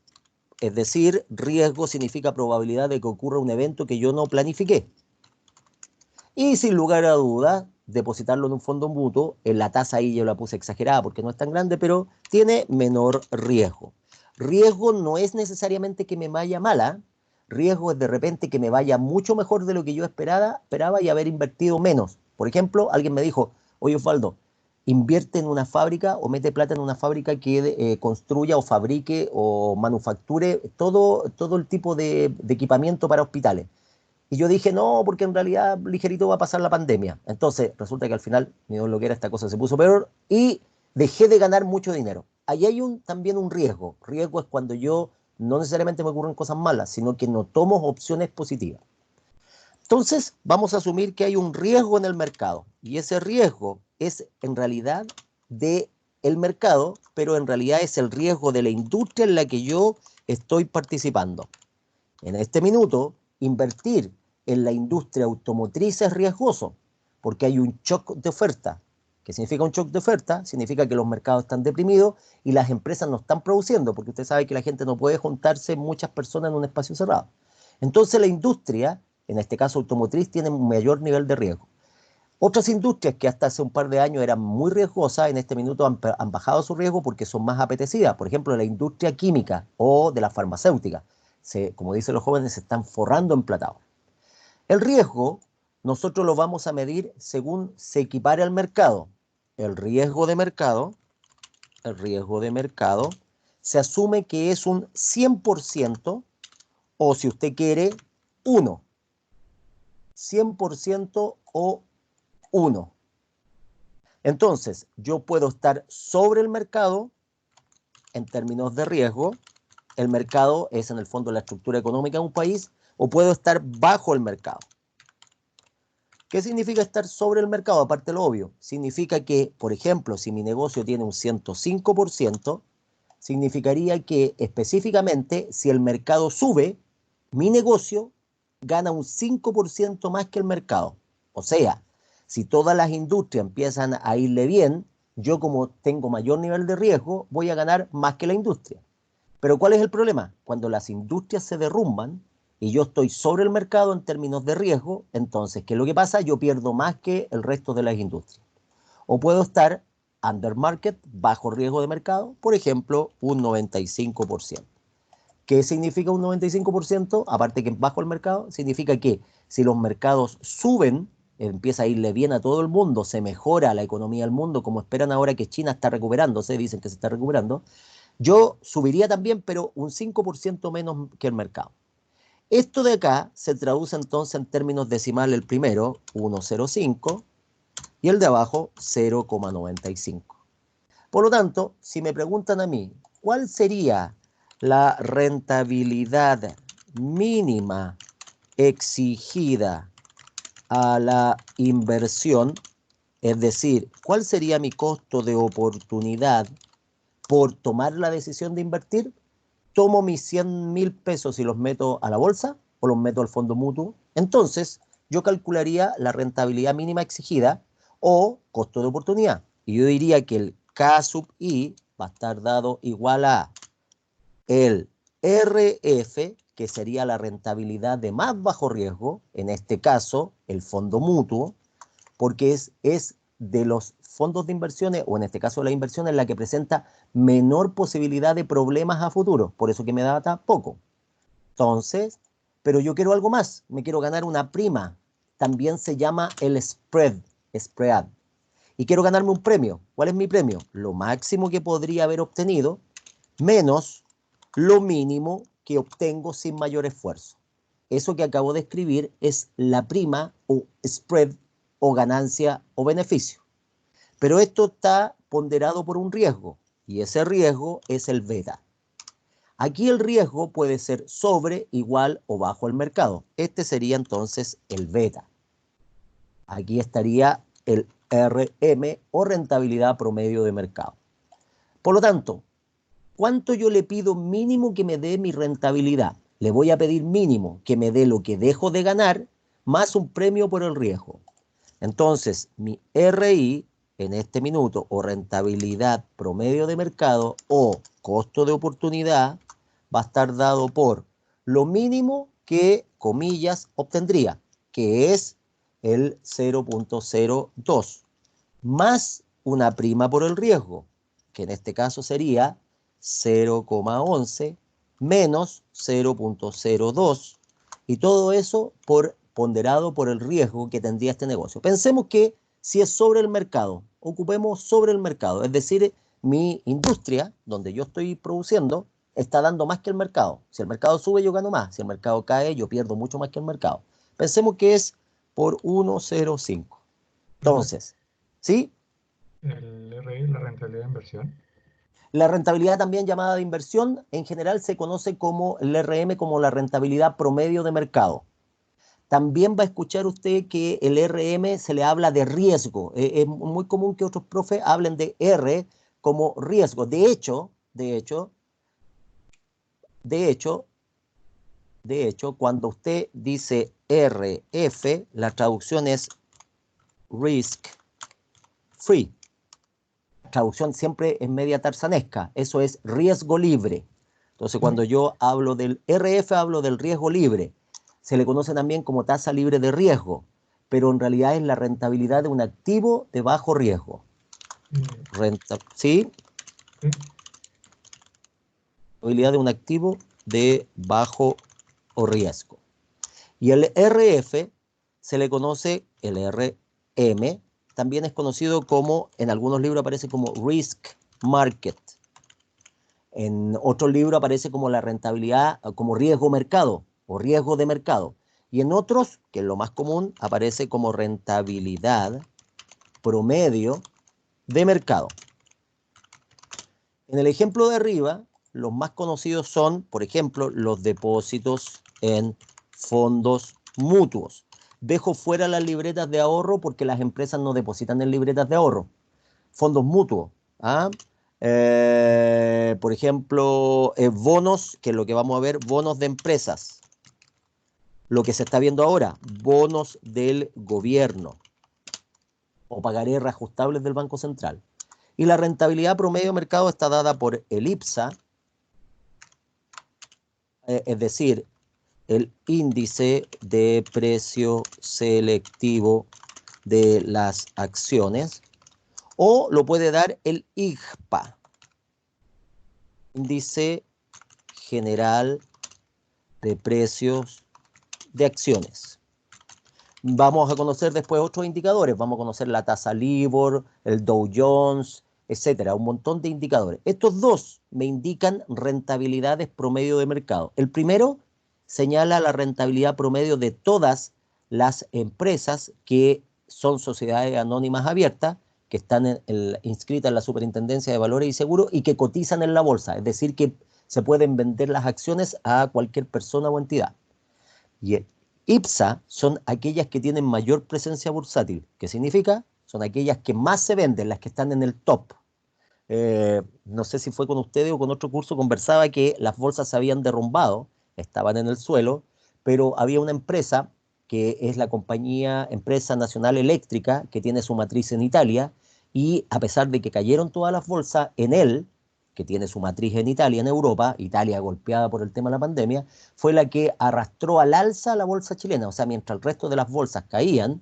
Es decir, riesgo significa probabilidad de que ocurra un evento que yo no planifiqué. Y sin lugar a dudas, depositarlo en un fondo mutuo, en la tasa ahí yo la puse exagerada porque no es tan grande, pero tiene menor riesgo. Riesgo no es necesariamente que me vaya mala, riesgo es de repente que me vaya mucho mejor de lo que yo esperaba y haber invertido menos. Por ejemplo, alguien me dijo, oye Osvaldo, invierte en una fábrica o mete plata en una fábrica que construya o fabrique o manufacture todo el tipo de equipamiento para hospitales. Y yo dije, no, porque en realidad ligerito va a pasar la pandemia. Entonces, resulta que al final, ni Dios lo quiera, esta cosa se puso peor y dejé de ganar mucho dinero. Ahí hay también un riesgo. Riesgo es cuando yo no necesariamente me ocurren cosas malas, sino que no tomo opciones positivas. Entonces, vamos a asumir que hay un riesgo en el mercado. Y ese riesgo es en realidad de el mercado, pero en realidad es el riesgo de la industria en la que yo estoy participando. En este minuto, invertir en la industria automotriz es riesgoso, porque hay un shock de oferta. ¿Qué significa un shock de oferta? Significa que los mercados están deprimidos y las empresas no están produciendo, porque usted sabe que la gente no puede juntarse muchas personas en un espacio cerrado. Entonces la industria, en este caso automotriz, tiene un mayor nivel de riesgo. Otras industrias que hasta hace un par de años eran muy riesgosas, en este minuto han bajado su riesgo porque son más apetecidas. Por ejemplo, la industria química o de la farmacéutica. Como dicen los jóvenes, se están forrando en plata. El riesgo, nosotros lo vamos a medir según se equipare al mercado. El riesgo de mercado, se asume que es un 100% o, si usted quiere, 1. 100% o 1. Entonces, yo puedo estar sobre el mercado en términos de riesgo. El mercado es en el fondo la estructura económica de un país, o puedo estar bajo el mercado. ¿Qué significa estar sobre el mercado? Aparte de lo obvio, significa que, por ejemplo, si mi negocio tiene un 105%, significaría que específicamente si el mercado sube, mi negocio gana un 5% más que el mercado. O sea, si todas las industrias empiezan a irle bien, yo, como tengo mayor nivel de riesgo, voy a ganar más que la industria. Pero ¿cuál es el problema? Cuando las industrias se derrumban y yo estoy sobre el mercado en términos de riesgo, entonces, ¿qué es lo que pasa? Yo pierdo más que el resto de las industrias. O puedo estar under market, bajo riesgo de mercado, por ejemplo, un 95%. ¿Qué significa un 95%? Aparte que bajo el mercado, significa que si los mercados suben, empieza a irle bien a todo el mundo, se mejora la economía del mundo, como esperan ahora que China está recuperándose, dicen que se está recuperando, yo subiría también, pero un 5% menos que el mercado. Esto de acá se traduce entonces en términos decimales: el primero, 1,05, y el de abajo, 0,95. Por lo tanto, si me preguntan a mí, ¿cuál sería la rentabilidad mínima exigida a la inversión? Es decir, ¿cuál sería mi costo de oportunidad por tomar la decisión de invertir? ¿Tomo mis 100.000 pesos y los meto a la bolsa o los meto al fondo mutuo? Entonces, yo calcularía la rentabilidad mínima exigida o costo de oportunidad. Y yo diría que el K sub I va a estar dado igual a el RF, que sería la rentabilidad de más bajo riesgo, en este caso, el fondo mutuo, porque es de los fondos de inversiones, o en este caso la inversión, en la que presenta menor posibilidad de problemas a futuro, por eso que me da tan poco. Entonces, pero yo quiero algo más, me quiero ganar una prima, también se llama el spread, y quiero ganarme un premio. ¿Cuál es mi premio? Lo máximo que podría haber obtenido, menos lo mínimo que obtengo sin mayor esfuerzo. Eso que acabo de escribir es la prima o spread o ganancia o beneficio. Pero esto está ponderado por un riesgo, y ese riesgo es el beta. Aquí el riesgo puede ser sobre, igual o bajo el mercado. Este sería entonces el beta. Aquí estaría el RM o rentabilidad promedio de mercado. Por lo tanto, ¿cuánto yo le pido mínimo que me dé mi rentabilidad? Le voy a pedir mínimo que me dé lo que dejo de ganar más un premio por el riesgo. Entonces, mi RI en este minuto, o rentabilidad promedio de mercado, o costo de oportunidad, va a estar dado por lo mínimo que, comillas, obtendría, que es el 0,02, más una prima por el riesgo, que en este caso sería 0,11 menos 0,02, y todo eso ponderado por el riesgo que tendría este negocio. Pensemos que si es sobre el mercado, ocupemos sobre el mercado, es decir, mi industria, donde yo estoy produciendo, está dando más que el mercado. Si el mercado sube, yo gano más. Si el mercado cae, yo pierdo mucho más que el mercado. Pensemos que es por 1,05. Entonces, ¿sí? El RI, la rentabilidad de inversión. La rentabilidad, también llamada de inversión, en general se conoce como el RM, como la rentabilidad promedio de mercado. También va a escuchar usted que el RM se le habla de riesgo. Es muy común que otros profes hablen de R como riesgo. De hecho, cuando usted dice RF, la traducción es risk free. La traducción siempre es media tarzanesca. Eso es riesgo libre. Entonces, cuando yo hablo del RF, hablo del riesgo libre. Se le conoce también como tasa libre de riesgo. pero en realidad es la rentabilidad de un activo de bajo riesgo. ¿Sí? Sí. Rentabilidad de un activo de bajo riesgo. Y el RF se le conoce, el RM, también es conocido como, en algunos libros aparece como Risk Market. En otro libro aparece como la rentabilidad, como riesgo mercado o riesgo de mercado. Y en otros, que es lo más común, aparece como rentabilidad promedio de mercado. En el ejemplo de arriba, los más conocidos son, por ejemplo, los depósitos en fondos mutuos. Dejo fuera las libretas de ahorro porque las empresas no depositan en libretas de ahorro. Fondos mutuos. ¿Ah? Por ejemplo, bonos, que es lo que vamos a ver, bonos de empresas. Lo que se está viendo ahora, bonos del gobierno o pagarés reajustables del Banco Central. Y la rentabilidad promedio de mercado está dada por el IPSA, es decir, el índice de precio selectivo de las acciones, o lo puede dar el IGPA, índice general de precios de acciones. Vamos a conocer después otros indicadores, vamos a conocer la tasa LIBOR, el Dow Jones, etcétera, un montón de indicadores. Estos dos me indican rentabilidades promedio de mercado. El primero señala la rentabilidad promedio de todas las empresas que son sociedades anónimas abiertas, que están inscritas en la Superintendencia de Valores y Seguros y que cotizan en la bolsa, es decir, que se pueden vender las acciones a cualquier persona o entidad. Y el IPSA son aquellas que tienen mayor presencia bursátil. ¿Qué significa? Son aquellas que más se venden, las que están en el top. No sé si fue con ustedes o con otro curso, conversaba que las bolsas se habían derrumbado, estaban en el suelo, pero había una empresa que es la compañía Empresa Nacional Eléctrica, que tiene su matriz en Italia, y a pesar de que cayeron todas las bolsas, en él, que tiene su matriz en Italia, en Europa, Italia golpeada por el tema de la pandemia, fue la que arrastró al alza la bolsa chilena. O sea, mientras el resto de las bolsas caían,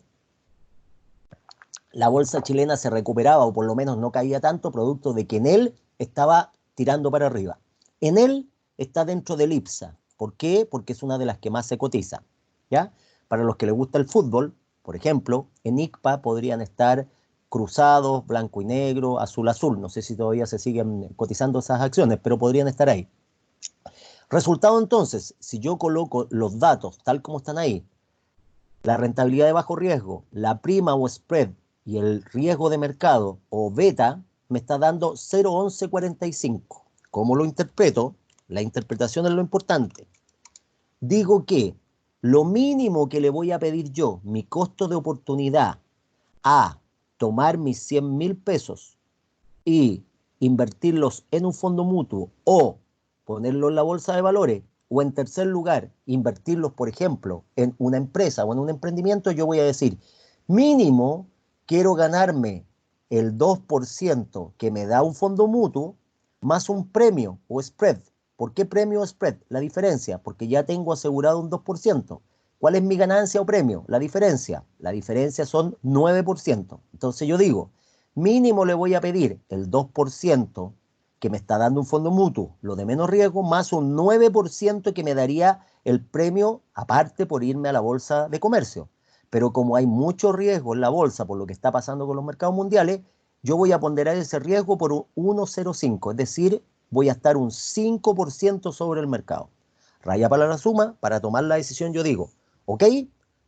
la bolsa chilena se recuperaba o por lo menos no caía tanto, producto de que en él estaba tirando para arriba. En él está dentro del IPSA. ¿Por qué? Porque es una de las que más se cotiza. ¿Ya? Para los que les gusta el fútbol, por ejemplo, en ICPA podrían estar cruzados, blanco y negro, azul azul. No sé si todavía se siguen cotizando esas acciones, pero podrían estar ahí. Resultado entonces, si yo coloco los datos tal como están ahí, la rentabilidad de bajo riesgo, la prima o spread y el riesgo de mercado o beta me está dando 0,1145. ¿Cómo lo interpreto? La interpretación es lo importante. Digo que lo mínimo que le voy a pedir yo, mi costo de oportunidad, a tomar mis 100.000 pesos y invertirlos en un fondo mutuo o ponerlo en la bolsa de valores, o en tercer lugar, invertirlos, por ejemplo, en una empresa o en un emprendimiento, yo voy a decir, mínimo quiero ganarme el 2% que me da un fondo mutuo más un premio o spread. ¿Por qué premio o spread? La diferencia, porque ya tengo asegurado un 2%. ¿Cuál es mi ganancia o premio? La diferencia. La diferencia son 9%. Entonces yo digo, mínimo le voy a pedir el 2% que me está dando un fondo mutuo, lo de menos riesgo, más un 9% que me daría el premio aparte por irme a la bolsa de comercio. Pero como hay mucho riesgo en la bolsa por lo que está pasando con los mercados mundiales, yo voy a ponderar ese riesgo por un 1,05, es decir, voy a estar un 5% sobre el mercado. Raya para la suma, para tomar la decisión yo digo, ok,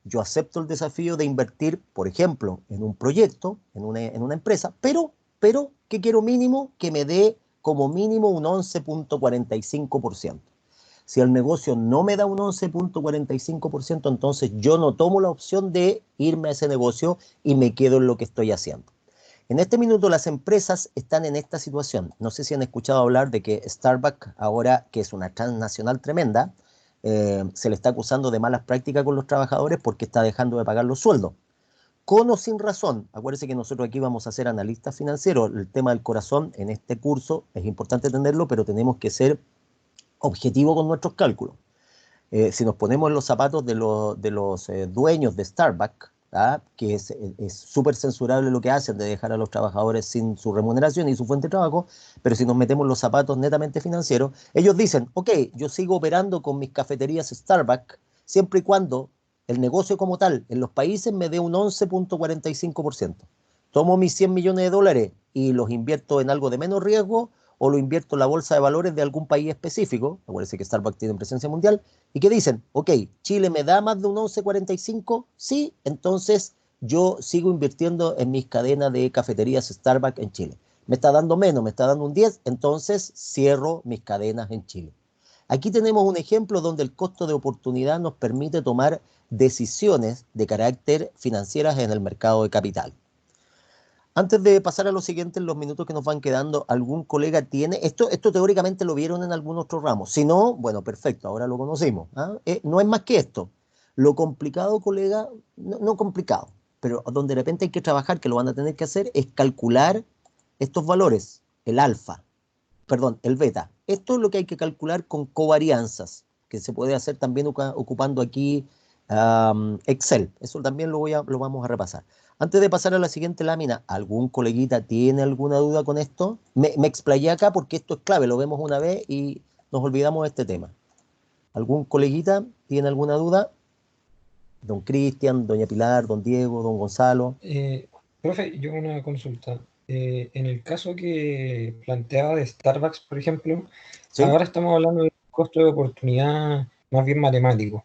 yo acepto el desafío de invertir, por ejemplo, en un proyecto, en una empresa, pero que quiero mínimo que me dé como mínimo un 11,45%. Si el negocio no me da un 11,45%, entonces yo no tomo la opción de irme a ese negocio y me quedo en lo que estoy haciendo. En este minuto las empresas están en esta situación. No sé si han escuchado hablar de que Starbucks, ahora que es una transnacional tremenda, se le está acusando de malas prácticas con los trabajadores porque está dejando de pagar los sueldos. Con o sin razón, acuérdense que nosotros aquí vamos a ser analistas financieros. El tema del corazón en este curso es importante tenerlo, pero tenemos que ser objetivos con nuestros cálculos. Si nos ponemos en los zapatos de los dueños de Starbucks, ¿ah? Que es súper censurable lo que hacen de dejar a los trabajadores sin su remuneración y su fuente de trabajo, pero si nos metemos en los zapatos netamente financieros, ellos dicen, ok, yo sigo operando con mis cafeterías Starbucks siempre y cuando el negocio como tal en los países me dé un 11,45%. Tomo mis 100 millones de dólares y los invierto en algo de menos riesgo o lo invierto en la bolsa de valores de algún país específico, acuérdense que Starbucks tiene presencia mundial, y que dicen, ok, Chile me da más de un 11,45, sí, entonces yo sigo invirtiendo en mis cadenas de cafeterías Starbucks en Chile. Me está dando menos, me está dando un 10, entonces cierro mis cadenas en Chile. Aquí tenemos un ejemplo donde el costo de oportunidad nos permite tomar decisiones de carácter financieras en el mercado de capital. Antes de pasar a lo siguiente, en los minutos que nos van quedando, ¿algún colega tiene? Esto teóricamente lo vieron en algún otro ramo. Si no, bueno, perfecto, ahora lo conocimos. ¿Ah? No es más que esto. Lo complicado, colega, no complicado, pero donde de repente hay que trabajar, que lo van a tener que hacer, es calcular estos valores, el alfa, perdón, el beta. Esto es lo que hay que calcular con covarianzas, que se puede hacer también ocupando aquí Excel. Eso también lo vamos a repasar. Antes de pasar a la siguiente lámina, ¿algún coleguita tiene alguna duda con esto? Me explayé acá porque esto es clave, lo vemos una vez y nos olvidamos de este tema. ¿Algún coleguita tiene alguna duda? Don Cristian, doña Pilar, don Diego, don Gonzalo. Eh, Profe, yo una consulta. En el caso que planteaba de Starbucks, por ejemplo, ¿Sí? ahora estamos hablando de un costo de oportunidad más bien matemático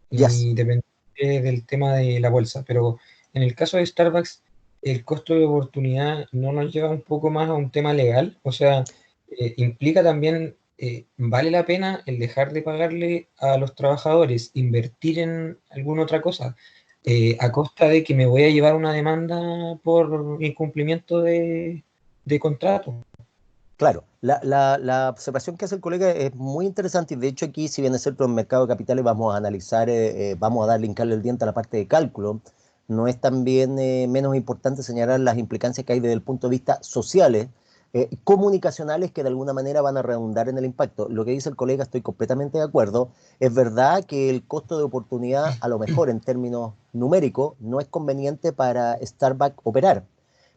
Yes. y depende del tema de la bolsa, pero en el caso de Starbucks, el costo de oportunidad no nos lleva un poco más a un tema legal, o sea, implica también, ¿vale la pena el dejar de pagarle a los trabajadores, invertir en alguna otra cosa? A costa de que me voy a llevar una demanda por incumplimiento de contrato. Claro, la observación que hace el colega es muy interesante y de hecho aquí, si bien es cierto, en mercado de capitales vamos a analizar, vamos a darle hincarle el diente a la parte de cálculo, no es también menos importante señalar las implicancias que hay desde el punto de vista sociales, comunicacionales que de alguna manera van a redundar en el impacto. Lo que dice el colega estoy completamente de acuerdo. Es verdad que el costo de oportunidad, a lo mejor en términos numéricos, no es conveniente para Starbucks operar,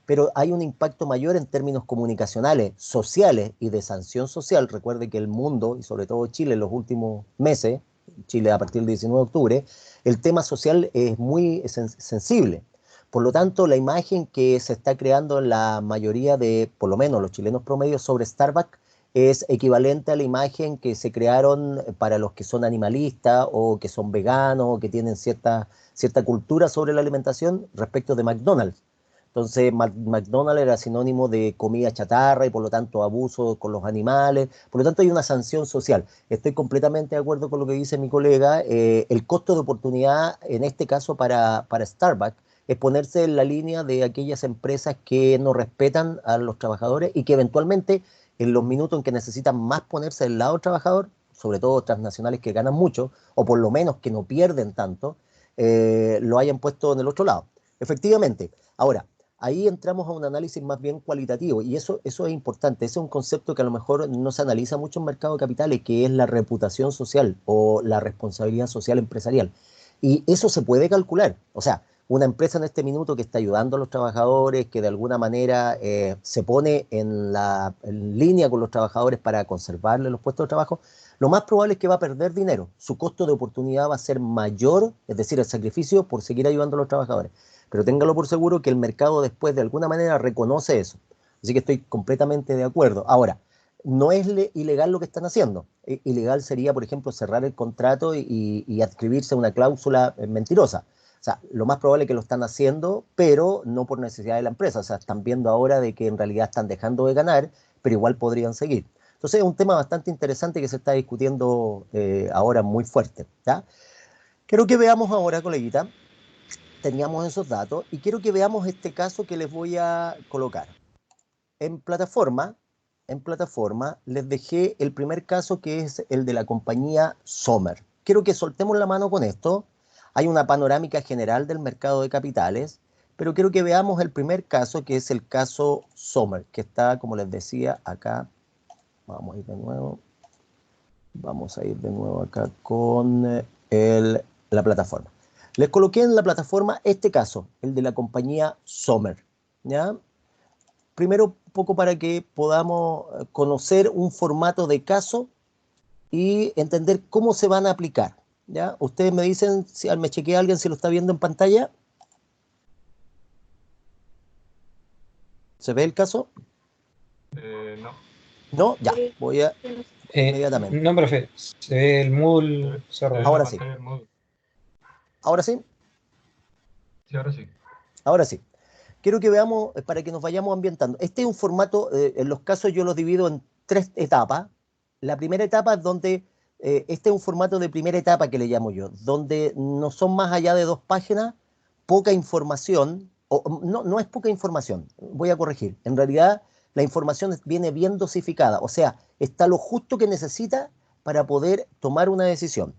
pero hay un impacto mayor en términos comunicacionales, sociales y de sanción social. Recuerde que el mundo, y sobre todo Chile en los últimos meses, Chile a partir del 19 de octubre, el tema social es muy sensible. Por lo tanto, la imagen que se está creando en la mayoría de, por lo menos los chilenos promedios sobre Starbucks, es equivalente a la imagen que se crearon para los que son animalistas o que son veganos o que tienen cierta cultura sobre la alimentación respecto de McDonald's. Entonces, McDonald's era sinónimo de comida chatarra y por lo tanto abuso con los animales. Por lo tanto, hay una sanción social. Estoy completamente de acuerdo con lo que dice mi colega. El costo de oportunidad, en este caso para Starbucks, es ponerse en la línea de aquellas empresas que no respetan a los trabajadores y que eventualmente, en los minutos en que necesitan más ponerse del lado del trabajador, sobre todo transnacionales que ganan mucho, o por lo menos que no pierden tanto, lo hayan puesto en el otro lado. Efectivamente. Ahora, ahí entramos a un análisis más bien cualitativo y eso es importante. Ese es un concepto que a lo mejor no se analiza mucho en mercado de capitales, que es la reputación social o la responsabilidad social empresarial. Y eso se puede calcular. O sea, una empresa en este minuto que está ayudando a los trabajadores, que de alguna manera se pone en línea con los trabajadores para conservarles los puestos de trabajo, lo más probable es que va a perder dinero. Su costo de oportunidad va a ser mayor, es decir, el sacrificio por seguir ayudando a los trabajadores. Pero téngalo por seguro que el mercado después de alguna manera reconoce eso. Así que estoy completamente de acuerdo. Ahora, no es ilegal lo que están haciendo. Ilegal sería, por ejemplo, cerrar el contrato y adscribirse a una cláusula mentirosa. O sea, lo más probable es que lo están haciendo, pero no por necesidad de la empresa. O sea, están viendo ahora de que en realidad están dejando de ganar, pero igual podrían seguir. Entonces es un tema bastante interesante que se está discutiendo ahora muy fuerte. ¿Ya? Quiero que veamos ahora, coleguita, teníamos esos datos y quiero que veamos este caso que les voy a colocar. En plataforma, en plataforma les dejé el primer caso que es el de la compañía Sommer. Quiero que soltemos la mano con esto. Hay una panorámica general del mercado de capitales, pero quiero que veamos el primer caso que es el caso Sommer, que está, como les decía, acá. Vamos a ir de nuevo. Vamos a ir de nuevo acá con la plataforma. Les coloqué en la plataforma este caso, el de la compañía Sommer, ¿ya? Primero, un poco para que podamos conocer un formato de caso y entender cómo se van a aplicar, ¿ya? Ustedes me dicen, si me chequea alguien si lo está viendo en pantalla. ¿Se ve el caso? No. No, ya, voy a inmediatamente. No, profe, se ve el Moodle Se ve cerrado. la Ahora sí, pantalla del modo. ahora sí, Sí, ahora sí. ahora sí. Quiero que veamos, para que nos vayamos ambientando. Este es un formato, en los casos yo los divido en 3 etapas. La primera etapa es donde, este es un formato de primera etapa que le llamo yo, donde no son más allá de 2 páginas, poca información, o no, no es poca información, voy a corregir. En realidad la información viene bien dosificada, o sea, está lo justo que necesita para poder tomar una decisión,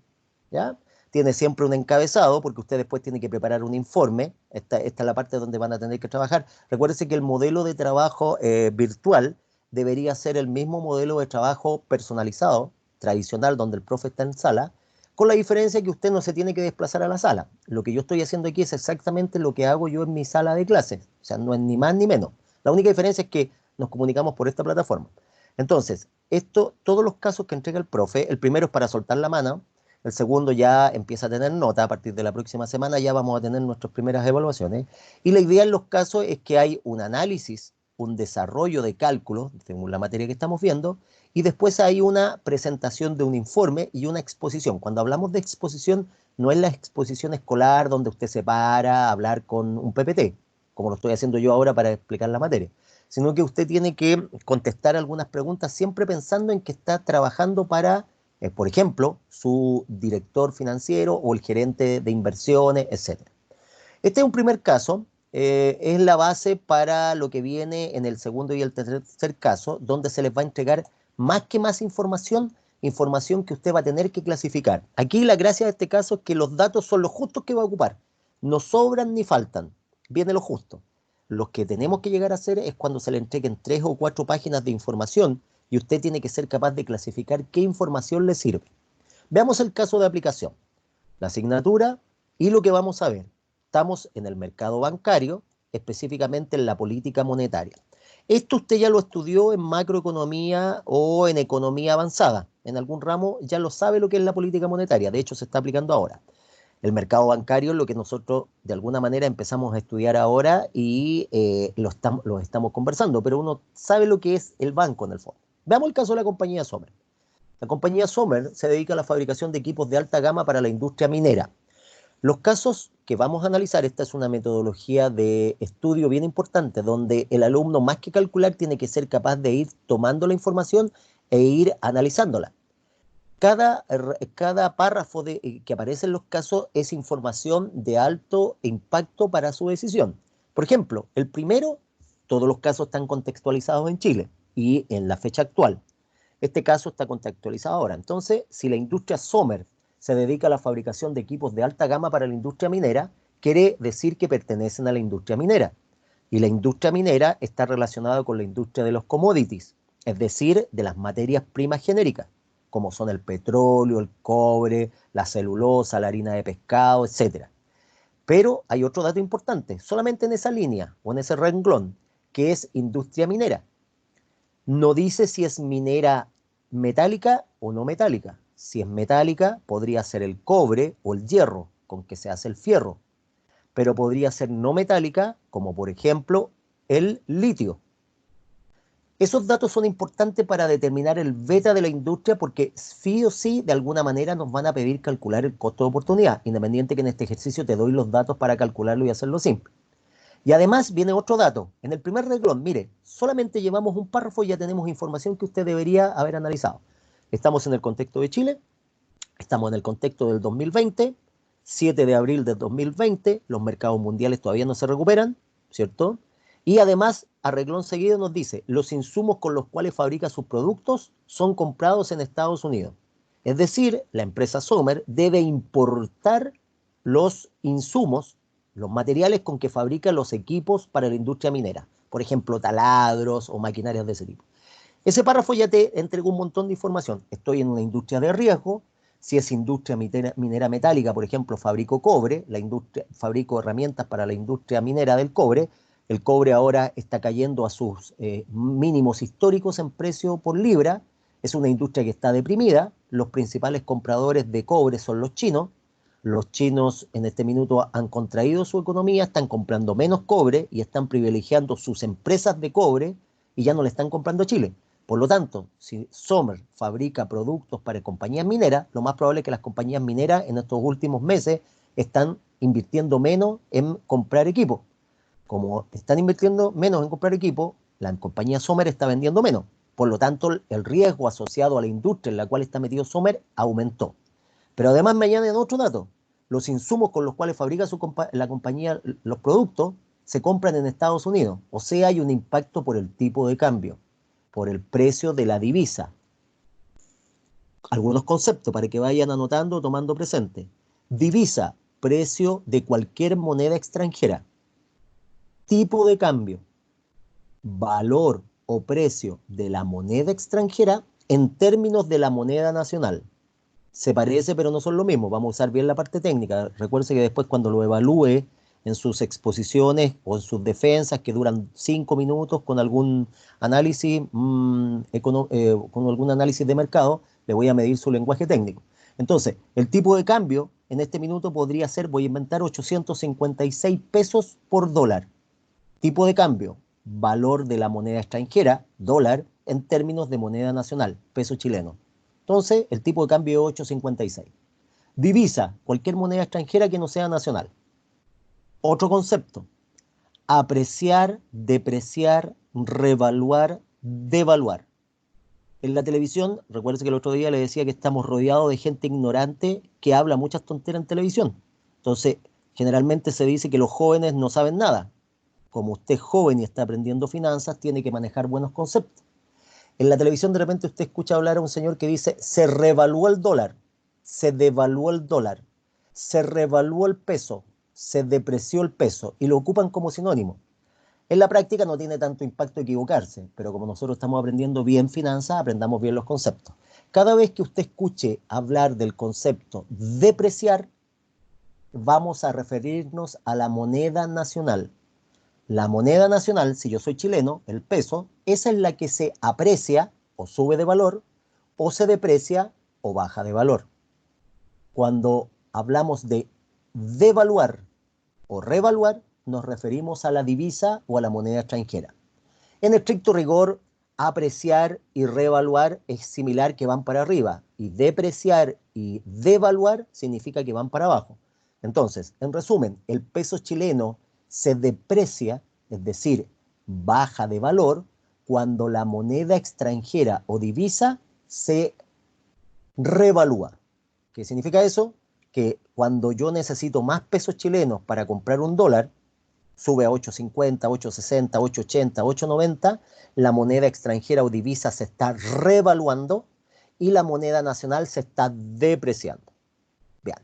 ¿ya? Tiene siempre un encabezado, porque usted después tiene que preparar un informe. Esta es la parte donde van a tener que trabajar. Recuérdense que el modelo de trabajo virtual debería ser el mismo modelo de trabajo personalizado, tradicional, donde el profe está en sala, con la diferencia que usted no se tiene que desplazar a la sala. Lo que yo estoy haciendo aquí es exactamente lo que hago yo en mi sala de clases. O sea, no es ni más ni menos. La única diferencia es que nos comunicamos por esta plataforma. Entonces, todos los casos que entrega el profe, el primero es para soltar la mano, el segundo ya empieza a tener nota. A partir de la próxima semana ya vamos a tener nuestras primeras evaluaciones. Y la idea en los casos es que hay un análisis, un desarrollo de cálculos, según la materia que estamos viendo, y después hay una presentación de un informe y una exposición. Cuando hablamos de exposición, no es la exposición escolar donde usted se para a hablar con un PPT, como lo estoy haciendo yo ahora para explicar la materia, sino que usted tiene que contestar algunas preguntas siempre pensando en que está trabajando para por ejemplo, su director financiero o el gerente de inversiones, etcétera. Este es un primer caso, es la base para lo que viene en el segundo y el tercer caso, donde se les va a entregar más que más información, información que usted va a tener que clasificar. Aquí la gracia de este caso es que los datos son los justos que va a ocupar, no sobran ni faltan, viene lo justo. Lo que tenemos que llegar a hacer es cuando se le entreguen 3 o 4 páginas de información y usted tiene que ser capaz de clasificar qué información le sirve. Veamos el caso de aplicación, la asignatura y lo que vamos a ver. Estamos en el mercado bancario, específicamente en la política monetaria. Esto usted ya lo estudió en macroeconomía o en economía avanzada. En algún ramo ya lo sabe lo que es la política monetaria. De hecho, se está aplicando ahora. El mercado bancario es lo que nosotros de alguna manera empezamos a estudiar ahora y lo estamos conversando, pero uno sabe lo que es el banco en el fondo. Veamos el caso de la compañía Sommer. La compañía Sommer se dedica a la fabricación de equipos de alta gama para la industria minera. Los casos que vamos a analizar, esta es una metodología de estudio bien importante, donde el alumno más que calcular tiene que ser capaz de ir tomando la información e ir analizándola. Cada párrafo que aparece en los casos es información de alto impacto para su decisión. Por ejemplo, el primero, todos los casos están contextualizados en Chile y en la fecha actual. Este caso está contextualizado ahora. Entonces, si la industria Sommer se dedica a la fabricación de equipos de alta gama para la industria minera, quiere decir que pertenecen a la industria minera. Y la industria minera está relacionada con la industria de los commodities, es decir, de las materias primas genéricas, como son el petróleo, el cobre, la celulosa, la harina de pescado, etcétera. Pero hay otro dato importante, solamente en esa línea o en ese renglón, que es industria minera. No dice si es minera metálica o no metálica. Si es metálica, podría ser el cobre o el hierro, con que se hace el fierro. Pero podría ser no metálica, como por ejemplo el litio. Esos datos son importantes para determinar el beta de la industria porque sí o sí, de alguna manera, nos van a pedir calcular el costo de oportunidad, independiente que en este ejercicio te doy los datos para calcularlo y hacerlo simple. Y además viene otro dato. En el primer renglón, mire, solamente llevamos un párrafo y ya tenemos información que usted debería haber analizado. Estamos en el contexto de Chile, estamos en el contexto del 2020, 7 de abril del 2020, los mercados mundiales todavía no se recuperan, ¿cierto? Y además, a renglón seguido nos dice, los insumos con los cuales fabrica sus productos son comprados en Estados Unidos. Es decir, la empresa Sommer debe importar los insumos, los materiales con que fabrica los equipos para la industria minera. Por ejemplo, taladros o maquinarias de ese tipo. Ese párrafo ya te entregó un montón de información. Estoy en una industria de riesgo, Si es industria minera metálica, por ejemplo, fabrico cobre, fabrico herramientas para la industria minera del cobre. El cobre ahora está cayendo a sus mínimos históricos en precio por libra. Es una industria que está deprimida. Los principales compradores de cobre son los chinos. Los chinos en este minuto han contraído su economía, están comprando menos cobre y están privilegiando sus empresas de cobre y ya no le están comprando a Chile. Por lo tanto, si Sommer fabrica productos para compañías mineras, lo más probable es que las compañías mineras en estos últimos meses están invirtiendo menos en comprar equipo. Como están invirtiendo menos en comprar equipo, la compañía Sommer está vendiendo menos. Por lo tanto, el riesgo asociado a la industria en la cual está metido Sommer aumentó. Pero además me añaden otro dato. Los insumos con los cuales fabrica la compañía los productos se compran en Estados Unidos. O sea, hay un impacto por el tipo de cambio, por el precio de la divisa. Algunos conceptos para que vayan anotando o tomando presente. Divisa, precio de cualquier moneda extranjera. Tipo de cambio, valor o precio de la moneda extranjera en términos de la moneda nacional. Se parece, pero no son lo mismo. Vamos a usar bien la parte técnica. Recuerde que después cuando lo evalúe en sus exposiciones o en sus defensas, que duran 5 minutos con algún análisis, con algún análisis de mercado, le voy a medir su lenguaje técnico. Entonces, el tipo de cambio en este minuto podría ser, voy a inventar, 856 pesos por dólar. Tipo de cambio, valor de la moneda extranjera, dólar, en términos de moneda nacional, peso chileno. Entonces, el tipo de cambio es 8,56. Divisa, cualquier moneda extranjera que no sea nacional. Otro concepto, apreciar, depreciar, revaluar, devaluar. En la televisión, recuerden que el otro día le decía que estamos rodeados de gente ignorante que habla muchas tonteras en televisión. Entonces, generalmente se dice que los jóvenes no saben nada. Como usted es joven y está aprendiendo finanzas, tiene que manejar buenos conceptos. En la televisión de repente usted escucha hablar a un señor que dice, se revaluó el dólar, se devaluó el dólar, se revaluó el peso, se depreció el peso, y lo ocupan como sinónimo. En la práctica no tiene tanto impacto equivocarse, pero como nosotros estamos aprendiendo bien finanzas, aprendamos bien los conceptos. Cada vez que usted escuche hablar del concepto depreciar, vamos a referirnos a la moneda nacional. La moneda nacional, si yo soy chileno, el peso, esa es la que se aprecia o sube de valor, o se deprecia o baja de valor. Cuando hablamos de devaluar o revaluar, nos referimos a la divisa o a la moneda extranjera. En estricto rigor, apreciar y revaluar es similar, que van para arriba, y depreciar y devaluar significa que van para abajo. Entonces, en resumen, el peso chileno se deprecia, es decir, baja de valor, cuando la moneda extranjera o divisa se revalúa. ¿Qué significa eso? Que cuando yo necesito más pesos chilenos para comprar un dólar, sube a 8.50, 8.60, 8.80, 8.90, la moneda extranjera o divisa se está revaluando y la moneda nacional se está depreciando. Bien.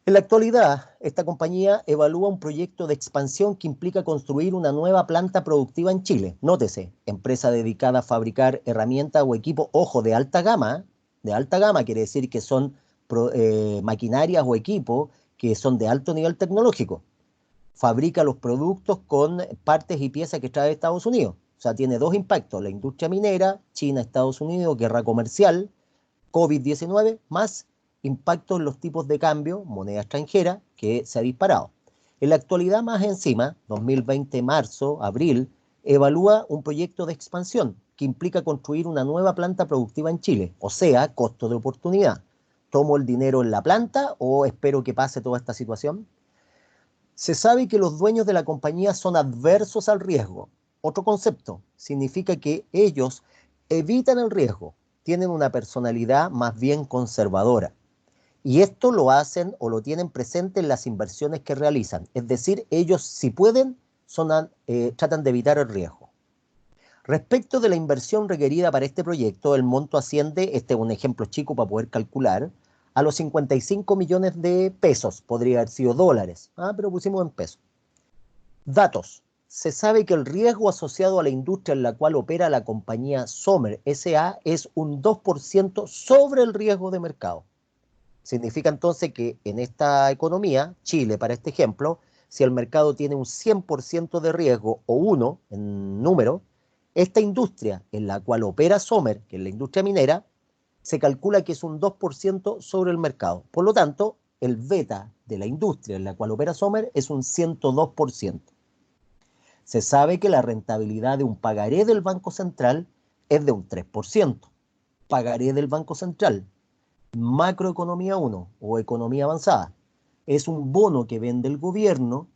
En la actualidad, esta compañía evalúa un proyecto de expansión que implica construir una nueva planta productiva en Chile. Nótese, empresa dedicada a fabricar herramientas o equipos, ojo, de alta gama. De alta gama quiere decir que son maquinarias o equipos que son de alto nivel tecnológico. Fabrica los productos con partes y piezas que trae de Estados Unidos. O sea, tiene dos impactos: la industria minera, China, Estados Unidos, guerra comercial, COVID-19, más impacto en los tipos de cambio, moneda extranjera, que se ha disparado. En la actualidad, más encima, 2020, marzo, abril, evalúa un proyecto de expansión que implica construir una nueva planta productiva en Chile, o sea, costo de oportunidad. ¿Tomo el dinero en la planta o espero que pase toda esta situación? Se sabe que los dueños de la compañía son adversos al riesgo. Otro concepto, significa que ellos evitan el riesgo, tienen una personalidad más bien conservadora. Y esto lo hacen o lo tienen presente en las inversiones que realizan. Es decir, ellos, si pueden, tratan de evitar el riesgo. Respecto de la inversión requerida para este proyecto, el monto asciende, este es un ejemplo chico para poder calcular, a los 55 millones de pesos. Podría haber sido dólares, pero pusimos en pesos. Datos: se sabe que el riesgo asociado a la industria en la cual opera la compañía Sommer S.A. es un 2% sobre el riesgo de mercado. Significa entonces que en esta economía, Chile para este ejemplo, si el mercado tiene un 100% de riesgo o 1 en número, esta industria en la cual opera Sommer, que es la industria minera, se calcula que es un 2% sobre el mercado. Por lo tanto, el beta de la industria en la cual opera Sommer es un 102%. Se sabe que la rentabilidad de un pagaré del Banco Central es de un 3%. Pagaré del Banco Central. Macroeconomía 1 o economía avanzada. Es un bono que vende el gobierno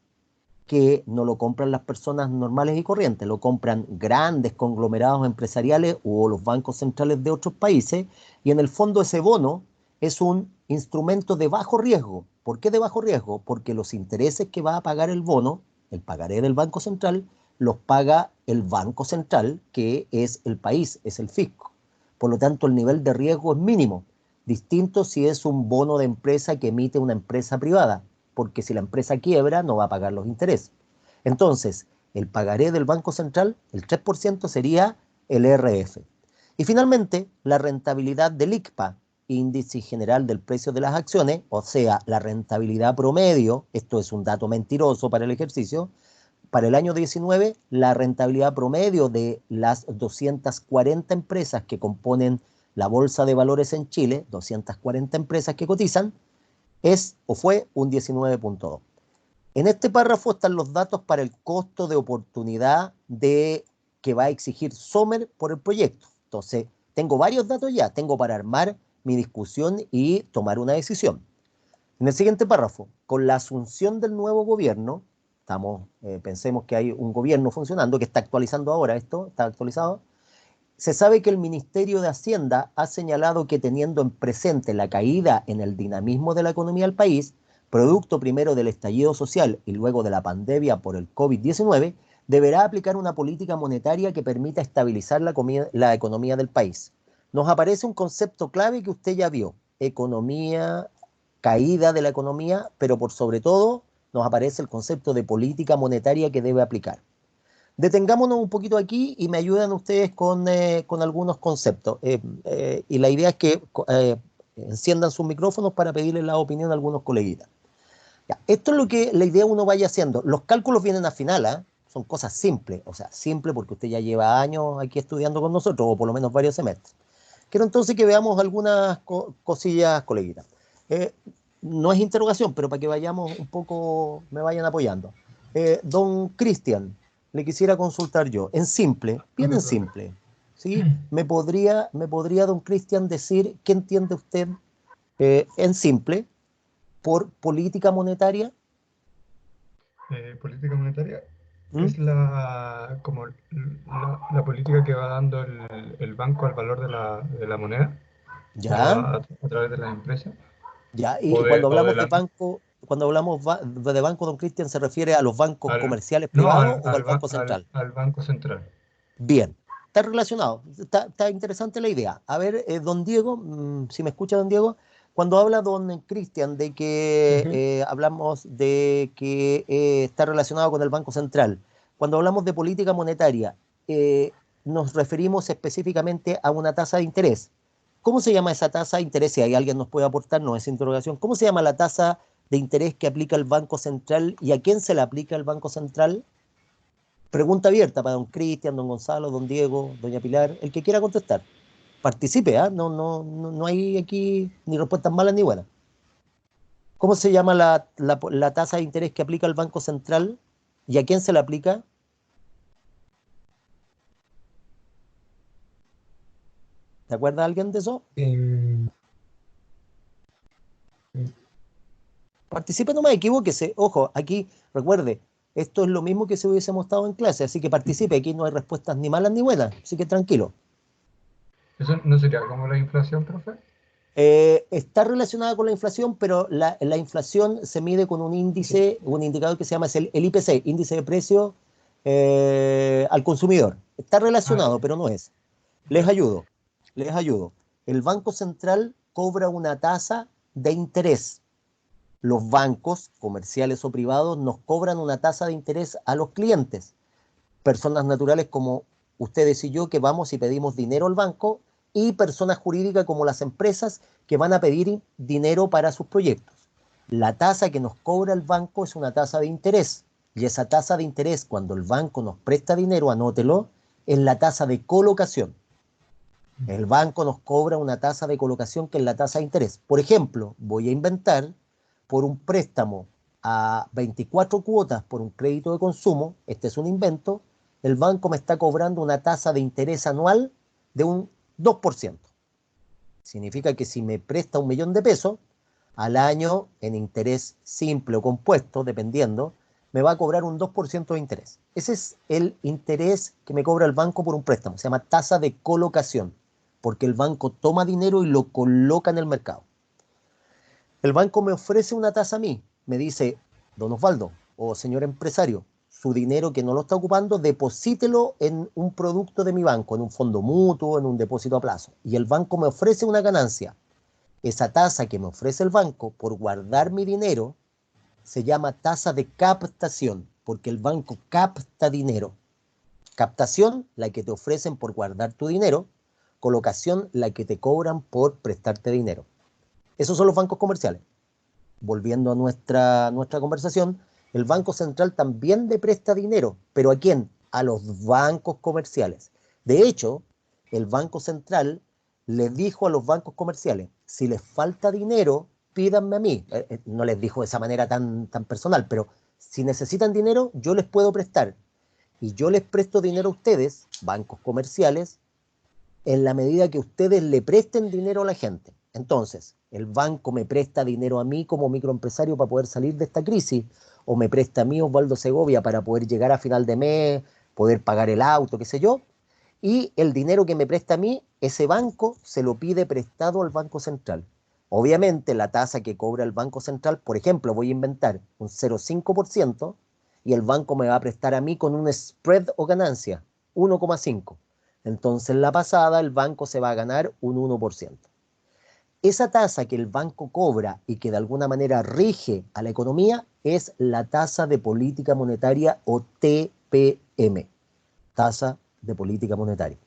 que no lo compran las personas normales y corrientes, lo compran grandes conglomerados empresariales o los bancos centrales de otros países, y en el fondo ese bono es un instrumento de bajo riesgo. ¿Por qué de bajo riesgo? Porque los intereses que va a pagar el bono, el pagaré del Banco Central, los paga el Banco Central, que es el país, es el fisco. Por lo tanto, el nivel de riesgo es mínimo, distinto si es un bono de empresa que emite una empresa privada, porque si la empresa quiebra no va a pagar los intereses. Entonces, el pagaré del Banco Central, el 3% sería el ERF. Y finalmente, la rentabilidad del ICPA, Índice General del Precio de las Acciones, o sea, la rentabilidad promedio, esto es un dato mentiroso para el ejercicio, para el año 19, la rentabilidad promedio de las 240 empresas que componen la Bolsa de Valores en Chile, 240 empresas que cotizan, es o fue un 19.2. En este párrafo están los datos para el costo de oportunidad que va a exigir Sommer por el proyecto. Entonces, tengo varios datos ya, tengo para armar mi discusión y tomar una decisión. En el siguiente párrafo, con la asunción del nuevo gobierno, pensemos que hay un gobierno funcionando que está actualizando ahora esto, está actualizado. Se sabe que el Ministerio de Hacienda ha señalado que teniendo en presente la caída en el dinamismo de la economía del país, producto primero del estallido social y luego de la pandemia por el COVID-19, deberá aplicar una política monetaria que permita estabilizar la economía del país. Nos aparece un concepto clave que usted ya vio, economía, caída de la economía, pero por sobre todo nos aparece el concepto de política monetaria que debe aplicar. Detengámonos un poquito aquí y me ayudan ustedes con algunos conceptos. Y la idea es que enciendan sus micrófonos para pedirles la opinión a algunos coleguitas. Ya, esto es lo que la idea uno vaya haciendo. Los cálculos vienen al final, ¿eh? Son cosas simples, o sea, simple porque usted ya lleva años aquí estudiando con nosotros, o por lo menos varios semestres. Quiero entonces que veamos algunas cosillas, coleguitas. Eh, no es interrogación, pero para que vayamos un poco, me vayan apoyando. Don Cristian, le quisiera consultar yo, en simple, bien en simple, ¿sí? ¿Me podría don Cristian decir qué entiende usted en simple por política monetaria? Política monetaria ¿Mm? es como la política que va dando el banco al valor de la moneda o ¿Ya? a través de las empresas ¿Ya? o Y de, cuando o de hablamos de la, banco, cuando hablamos de banco, don Cristian, ¿se refiere a los bancos al, comerciales no, privados o al Banco Central? al Banco Central. Bien, está relacionado, está interesante la idea. A ver, don Diego, si me escucha don Diego, cuando habla don Cristian de que Ujú. hablamos de que está relacionado con el Banco Central, cuando hablamos de política monetaria, eh, nos referimos específicamente a una tasa de interés. ¿Cómo se llama esa tasa de interés? Si hay alguien nos puede aportarnos esa interrogación. ¿Cómo se llama la tasa de interés que aplica el Banco Central y a quién se le aplica el Banco Central? Pregunta abierta para don Cristian, don Gonzalo, don Diego, doña Pilar, el que quiera contestar. Participe, ¿ah? No hay aquí ni respuestas malas ni buenas. ¿Cómo se llama la tasa de interés que aplica el Banco Central y a quién se la aplica? ¿Te acuerdas alguien de eso? Em, Participe, no me equivóquese. Ojo, aquí recuerde, esto es lo mismo que si hubiésemos estado en clase, así que participe. Aquí no hay respuestas ni malas ni buenas, así que tranquilo. ¿Eso no sería como la inflación, profe? Está relacionada con la inflación, pero la inflación se mide con un índice, un indicador que se llama el IPC, Índice de Precio al Consumidor. Está Ah, relacionado, pero no es. Les ya. ayudo, les ayudo. El Banco Central cobra una tasa de interés. Los bancos, comerciales o privados, nos cobran una tasa de interés a los clientes. personas naturales como ustedes y yo que vamos y pedimos dinero al banco, y personas jurídicas como las empresas que van a pedir dinero para sus proyectos. La tasa que nos cobra el banco es una tasa de interés, y esa tasa de interés, cuando el banco nos presta dinero, anótelo, es la tasa de colocación. El banco nos cobra una tasa de colocación que es la tasa de interés. Por ejemplo, voy a inventar, por un préstamo a 24 cuotas por un crédito de consumo, este es un invento, el banco me está cobrando una tasa de interés anual de un 2%. Significa que si me presta 1.000.000 de pesos, al año, en interés simple o compuesto, dependiendo, me va a cobrar un 2% de interés. Ese es el interés que me cobra el banco por un préstamo. Se llama tasa de colocación, porque el banco toma dinero y lo coloca en el mercado. El banco me ofrece una tasa a mí, me dice, don Osvaldo o señor empresario, su dinero que no lo está ocupando, deposítelo en un producto de mi banco, en un fondo mutuo, en un depósito a plazo. Y el banco me ofrece una ganancia. Esa tasa que me ofrece el banco por guardar mi dinero se llama tasa de captación, porque el banco capta dinero. Captación, la que te ofrecen por guardar tu dinero. Colocación, la que te cobran por prestarte dinero. Esos son los bancos comerciales. Volviendo a nuestra conversación, el Banco Central también le presta dinero, pero ¿a quién? A los bancos comerciales. De hecho, el Banco Central les dijo a los bancos comerciales, si les falta dinero, pídanme a mí. No les dijo de esa manera tan personal, pero si necesitan dinero, yo les puedo prestar. Y yo les presto dinero a ustedes, bancos comerciales, en la medida que ustedes le presten dinero a la gente. Entonces, el banco me presta dinero a mí como microempresario para poder salir de esta crisis, o me presta a mí, Osvaldo Segovia, para poder llegar a final de mes, poder pagar el auto, qué sé yo, y el dinero que me presta a mí, ese banco se lo pide prestado al Banco Central. Obviamente la tasa que cobra el Banco Central, por ejemplo, voy a inventar un 0,5%, y el banco me va a prestar a mí con un spread o ganancia, 1,5%. Entonces en la pasada el banco se va a ganar un 1%. Esa tasa que el banco cobra y que de alguna manera rige a la economía es la tasa de política monetaria o TPM, tasa de política monetaria.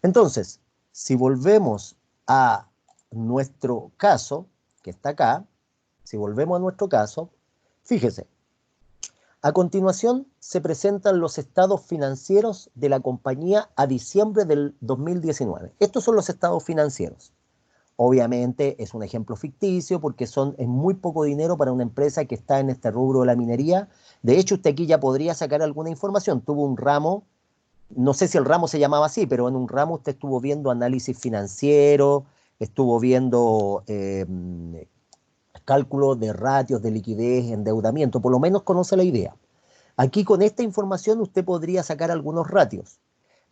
Entonces, si volvemos a nuestro caso, que está acá, si volvemos a nuestro caso, fíjese, a continuación se presentan los estados financieros de la compañía a diciembre del 2019. Estos son los estados financieros. Obviamente es un ejemplo ficticio porque es muy poco dinero para una empresa que está en este rubro de la minería. De hecho, usted aquí ya podría sacar alguna información. Tuvo un ramo, no sé si el ramo se llamaba así, pero en un ramo usted estuvo viendo análisis financiero, estuvo viendo cálculos de ratios de liquidez, endeudamiento, por lo menos conoce la idea. Aquí con esta información usted podría sacar algunos ratios.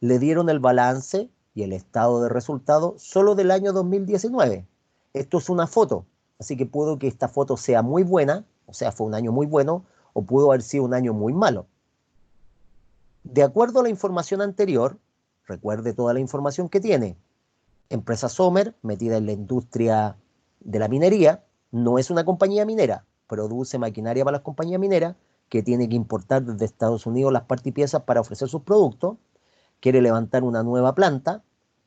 Le dieron el balance y el estado de resultado solo del año 2019. Esto es una foto, así que puedo que esta foto sea muy buena, o sea, fue un año muy bueno, o pudo haber sido un año muy malo. De acuerdo a la información anterior, recuerde toda la información que tiene. Empresa Sommer, metida en la industria de la minería, no es una compañía minera, produce maquinaria para las compañías mineras, que tiene que importar desde Estados Unidos las partes y piezas para ofrecer sus productos, quiere levantar una nueva planta,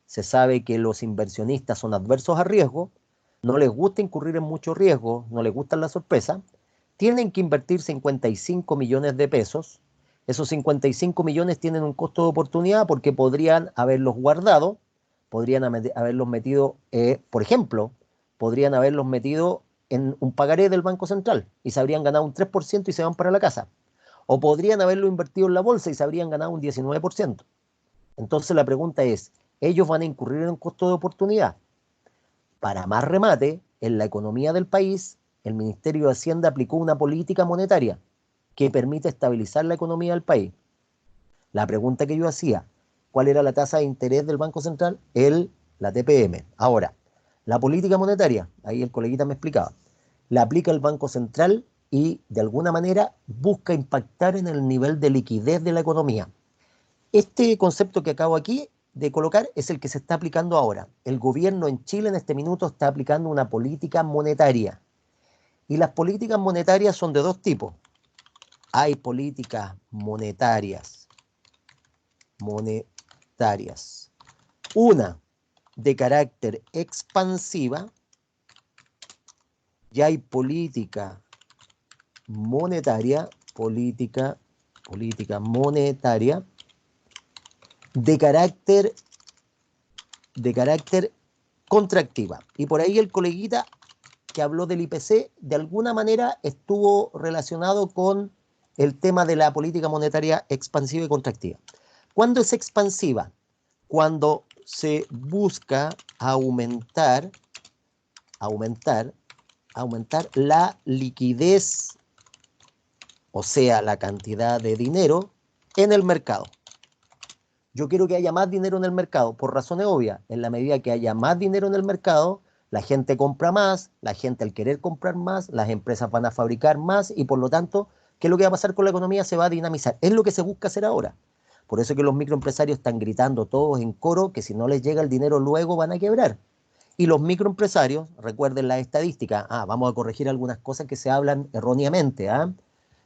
se sabe que los inversionistas son adversos a riesgo, no les gusta incurrir en mucho riesgo, no les gustan las sorpresas, tienen que invertir 55 millones de pesos, esos 55 millones tienen un costo de oportunidad porque podrían haberlos guardado, podrían haberlos metido, por ejemplo, podrían haberlos metido en un pagaré del Banco Central y se habrían ganado un 3% y se van para la casa. O podrían haberlo invertido en la bolsa y se habrían ganado un 19%. Entonces la pregunta es, ¿ellos van a incurrir en un costo de oportunidad? Para más remate, en la economía del país, el Ministerio de Hacienda aplicó una política monetaria que permite estabilizar la economía del país. La pregunta que yo hacía, ¿cuál era la tasa de interés del Banco Central? La TPM. Ahora, la política monetaria, ahí el coleguita me explicaba, la aplica el Banco Central y de alguna manera busca impactar en el nivel de liquidez de la economía. Este concepto que acabo aquí de colocar es el que se está aplicando ahora. El gobierno en Chile en este minuto está aplicando una política monetaria. Y las políticas monetarias son de dos tipos. Hay políticas monetarias monetarias. Una de carácter expansiva, y hay política monetaria de carácter contractiva. Y por ahí el coleguita que habló del IPC, de alguna manera estuvo relacionado con el tema de la política monetaria expansiva y contractiva. ¿Cuándo es expansiva? Cuando se busca aumentar la liquidez, o sea, la cantidad de dinero en el mercado. Yo quiero que haya más dinero en el mercado, por razones obvias. En la medida que haya más dinero en el mercado, la gente compra más, la gente al querer comprar más, las empresas van a fabricar más y por lo tanto, ¿qué es lo que va a pasar con la economía? Se va a dinamizar. Es lo que se busca hacer ahora. Por eso es que los microempresarios están gritando todos en coro que si no les llega el dinero luego van a quebrar. Y los microempresarios, recuerden la estadística, vamos a corregir algunas cosas que se hablan erróneamente.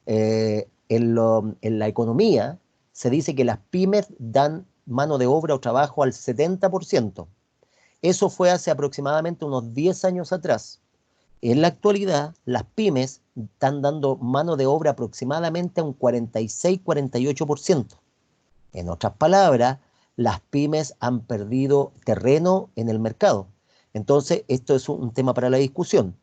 En la economía se dice que las pymes dan mano de obra o trabajo al 70%. Eso fue hace aproximadamente unos 10 años atrás. En la actualidad, las pymes están dando mano de obra aproximadamente a un 46-48%. En otras palabras, las pymes han perdido terreno en el mercado. Entonces, esto es un tema para la discusión.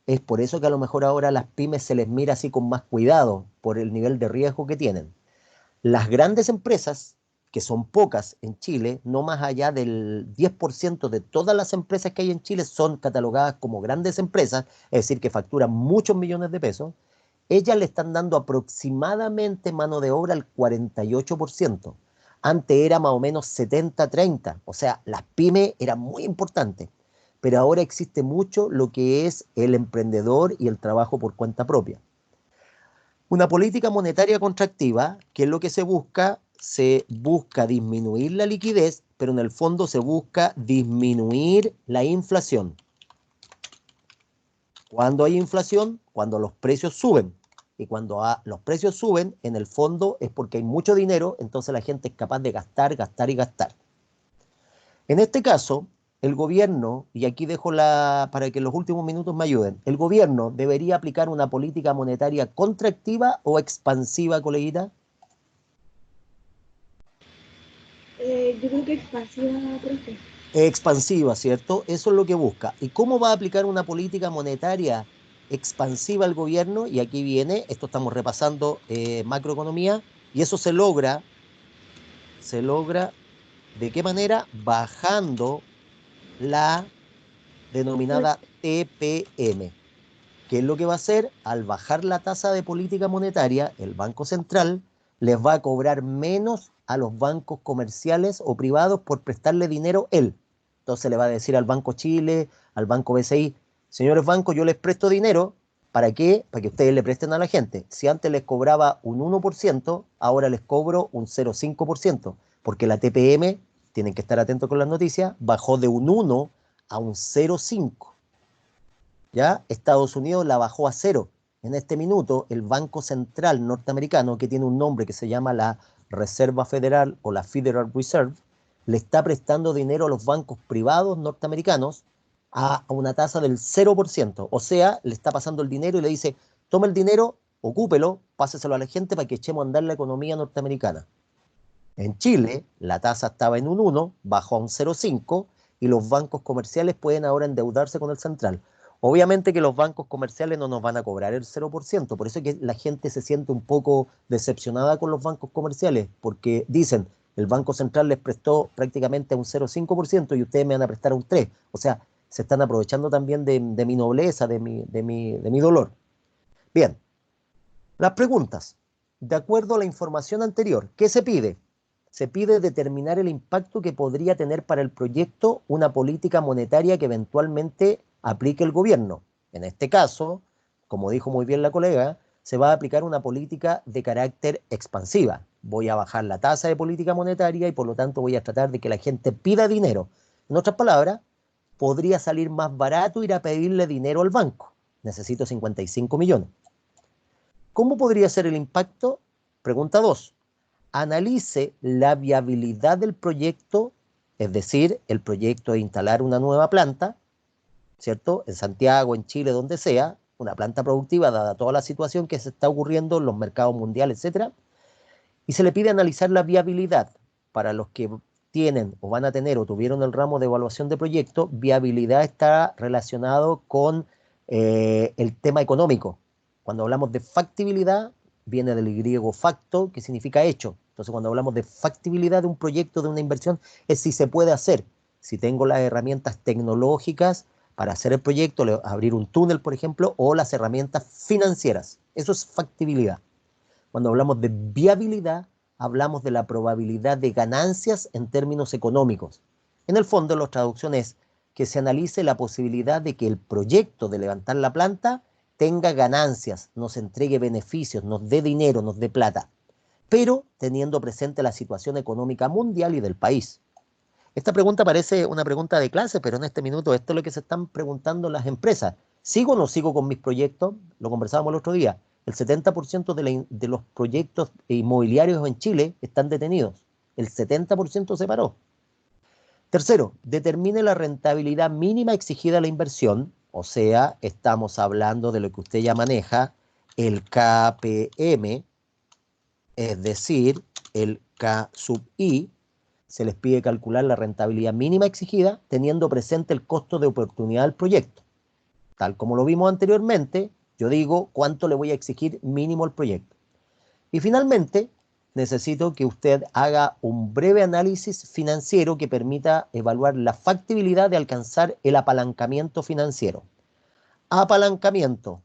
Es por eso que a lo mejor ahora a las pymes se les mira así con más cuidado por el nivel de riesgo que tienen. Las grandes empresas, que son pocas en Chile, no más allá del 10% de todas las empresas que hay en Chile son catalogadas como grandes empresas, es decir, que facturan muchos millones de pesos, ellas le están dando aproximadamente mano de obra al 48%. Antes era más o menos 70-30, o sea, las pymes eran muy importantes, pero ahora existe mucho lo que es el emprendedor y el trabajo por cuenta propia. Una política monetaria contractiva, que es lo que se busca disminuir la liquidez, pero en el fondo se busca disminuir la inflación. ¿Cuándo hay inflación? Cuando los precios suben. Y cuando los precios suben, en el fondo es porque hay mucho dinero, entonces la gente es capaz de gastar, gastar y gastar. En este caso, el gobierno, y aquí dejo para que los últimos minutos me ayuden, el gobierno debería aplicar una política monetaria contractiva o expansiva, coleguita. Yo creo que expansiva, profe. Expansiva, ¿cierto? Eso es lo que busca. ¿Y cómo va a aplicar una política monetaria expansiva el gobierno? Y aquí viene, esto estamos repasando macroeconomía, y eso se logra, ¿de qué manera? Bajando la denominada TPM. ¿Qué es lo que va a hacer? Al bajar la tasa de política monetaria, el Banco Central les va a cobrar menos a los bancos comerciales o privados por prestarle dinero él. Entonces le va a decir al Banco Chile, al Banco BCI, señores bancos, yo les presto dinero, ¿para qué? Para que ustedes le presten a la gente. Si antes les cobraba un 1%, ahora les cobro un 0,5%, porque la TPM, tienen que estar atentos con las noticias, bajó de un 1 a un 0,5. ¿Ya? Estados Unidos la bajó a 0. En este minuto, el Banco Central norteamericano, que tiene un nombre que se llama la Reserva Federal o la Federal Reserve, le está prestando dinero a los bancos privados norteamericanos a una tasa del 0%. O sea, le está pasando el dinero y le dice, tome el dinero, ocúpelo, páseselo a la gente para que echemos a andar la economía norteamericana. En Chile, la tasa estaba en un 1, bajó a un 0,5 y los bancos comerciales pueden ahora endeudarse con el central. Obviamente que los bancos comerciales no nos van a cobrar el 0%, por eso es que la gente se siente un poco decepcionada con los bancos comerciales, porque dicen, el Banco Central les prestó prácticamente un 0,5% y ustedes me van a prestar un 3%. O sea, se están aprovechando también de mi nobleza, de mi dolor. Bien, las preguntas. De acuerdo a la información anterior, ¿qué se pide? Se pide determinar el impacto que podría tener para el proyecto una política monetaria que eventualmente aplique el gobierno. En este caso, como dijo muy bien la colega, se va a aplicar una política de carácter expansiva. Voy a bajar la tasa de política monetaria y por lo tanto voy a tratar de que la gente pida dinero. En otras palabras, podría salir más barato ir a pedirle dinero al banco. Necesito 55 millones. ¿Cómo podría ser el impacto? Pregunta 2. analice la viabilidad del proyecto, es decir, el proyecto de instalar una nueva planta, ¿cierto? En Santiago, en Chile, donde sea, una planta productiva, dada toda la situación que se está ocurriendo en los mercados mundiales, etcétera, y se le pide analizar la viabilidad para los que tienen o van a tener o tuvieron el ramo de evaluación de proyecto. Viabilidad está relacionado con el tema económico. Cuando hablamos de factibilidad, viene del griego facto, que significa hecho. Entonces, cuando hablamos de factibilidad de un proyecto, de una inversión, es si se puede hacer, si tengo las herramientas tecnológicas para hacer el proyecto, abrir un túnel, por ejemplo, o las herramientas financieras. Eso es factibilidad. Cuando hablamos de viabilidad, hablamos de la probabilidad de ganancias en términos económicos. En el fondo, la traducción es que se analice la posibilidad de que el proyecto de levantar la planta tenga ganancias, nos entregue beneficios, nos dé dinero, nos dé plata, pero teniendo presente la situación económica mundial y del país. Esta pregunta parece una pregunta de clase, pero en este minuto esto es lo que se están preguntando las empresas. ¿Sigo o no sigo con mis proyectos? Lo conversábamos el otro día. El 70% de los proyectos inmobiliarios en Chile están detenidos. El 70% se paró. Tercero, determine la rentabilidad mínima exigida a la inversión, o sea, estamos hablando de lo que usted ya maneja, el KPM, es decir, el K sub I. Se les pide calcular la rentabilidad mínima exigida teniendo presente el costo de oportunidad del proyecto. Tal como lo vimos anteriormente, yo digo cuánto le voy a exigir mínimo al proyecto. Y finalmente, necesito que usted haga un breve análisis financiero que permita evaluar la factibilidad de alcanzar el apalancamiento financiero. Apalancamiento.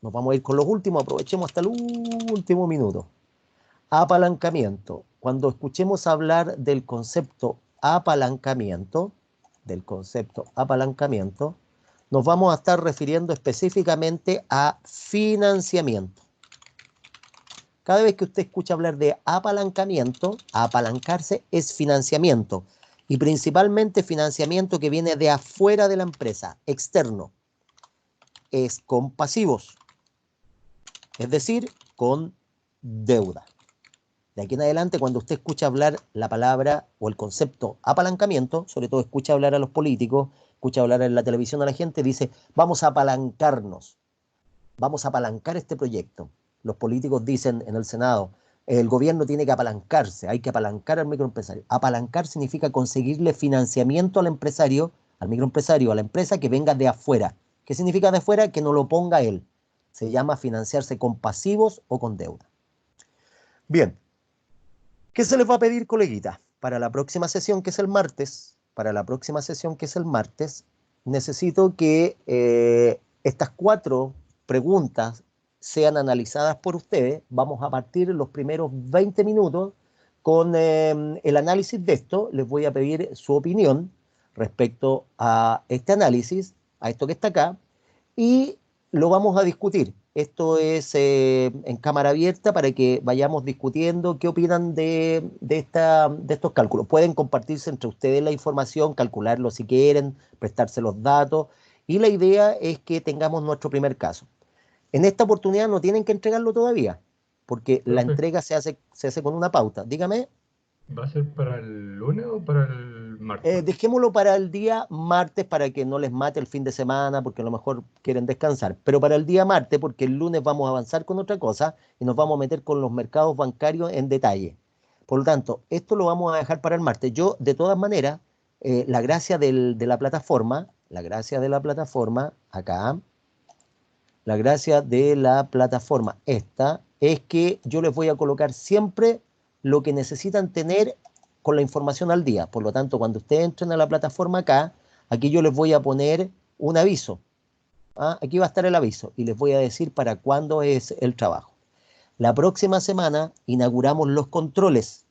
Nos vamos a ir con los últimos, aprovechemos hasta el último minuto. Apalancamiento. Cuando escuchemos hablar del concepto apalancamiento, nos vamos a estar refiriendo específicamente a financiamiento. Cada vez que usted escucha hablar de apalancamiento, apalancarse es financiamiento, y principalmente financiamiento que viene de afuera de la empresa, externo. Es con pasivos, es decir, con deuda. De aquí en adelante, cuando usted escucha hablar la palabra o el concepto apalancamiento, sobre todo escucha hablar a los políticos, escucha hablar en la televisión a la gente, dice, vamos a apalancarnos, vamos a apalancar este proyecto. Los políticos dicen en el Senado, el gobierno tiene que apalancarse, hay que apalancar al microempresario. Apalancar significa conseguirle financiamiento al empresario, al microempresario, a la empresa que venga de afuera. ¿Qué significa de afuera? Que no lo ponga él. Se llama financiarse con pasivos o con deuda. Bien. ¿Qué se les va a pedir, coleguita? Para la próxima sesión, que es el martes, necesito que estas 4 preguntas sean analizadas por ustedes. Vamos a partir los primeros 20 minutos con el análisis de esto. Les voy a pedir su opinión respecto a este análisis, a esto que está acá, y lo vamos a discutir. Esto es en cámara abierta para que vayamos discutiendo qué opinan de estos cálculos. Pueden compartirse entre ustedes la información, calcularlo si quieren, prestarse los datos, y la idea es que tengamos nuestro primer caso. En esta oportunidad no tienen que entregarlo todavía, porque la entrega se hace con una pauta. Dígame. ¿Va a ser para el lunes o para el martes? Dejémoslo para el día martes para que no les mate el fin de semana, porque a lo mejor quieren descansar. Pero para el día martes, porque el lunes vamos a avanzar con otra cosa y nos vamos a meter con los mercados bancarios en detalle. Por lo tanto, esto lo vamos a dejar para el martes. Yo, de todas maneras, la gracia de la plataforma, acá, la gracia de la plataforma esta, es que yo les voy a colocar siempre lo que necesitan tener con la información al día. Por lo tanto, cuando ustedes entren a la plataforma acá, aquí yo les voy a poner un aviso. Aquí va a estar el aviso y les voy a decir para cuándo es el trabajo. La próxima semana inauguramos los controles.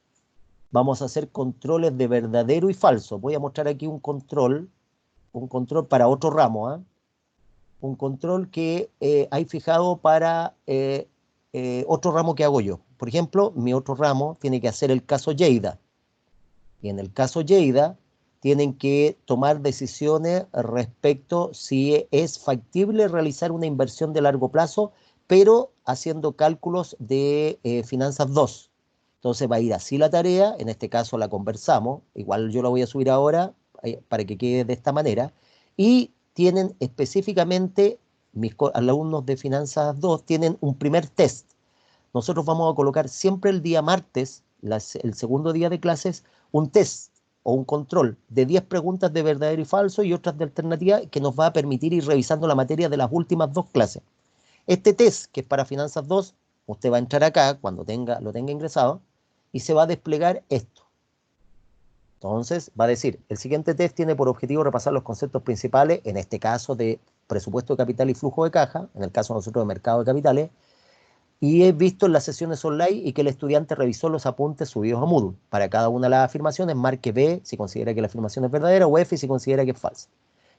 Vamos a hacer controles de verdadero y falso. Voy a mostrar aquí un control para otro ramo, un control que hay fijado para otro ramo que hago yo. Por ejemplo, mi otro ramo tiene que hacer el caso Lleida. Y en el caso Lleida tienen que tomar decisiones respecto si es factible realizar una inversión de largo plazo, pero haciendo cálculos de finanzas 2. Entonces va a ir así la tarea, en este caso la conversamos, igual yo la voy a subir ahora para que quede de esta manera, y tienen específicamente, mis alumnos de finanzas 2 tienen un primer test. Nosotros vamos a colocar siempre el día martes, el segundo día de clases, un test o un control de 10 preguntas de verdadero y falso y otras de alternativa que nos va a permitir ir revisando la materia de las últimas 2 clases. Este test, que es para finanzas 2, usted va a entrar acá cuando lo tenga ingresado y se va a desplegar esto. Entonces va a decir, el siguiente test tiene por objetivo repasar los conceptos principales, en este caso de presupuesto de capital y flujo de caja, en el caso de nosotros de mercado de capitales, y he visto en las sesiones online y que el estudiante revisó los apuntes subidos a Moodle. Para cada una de las afirmaciones, marque B si considera que la afirmación es verdadera o F si considera que es falsa.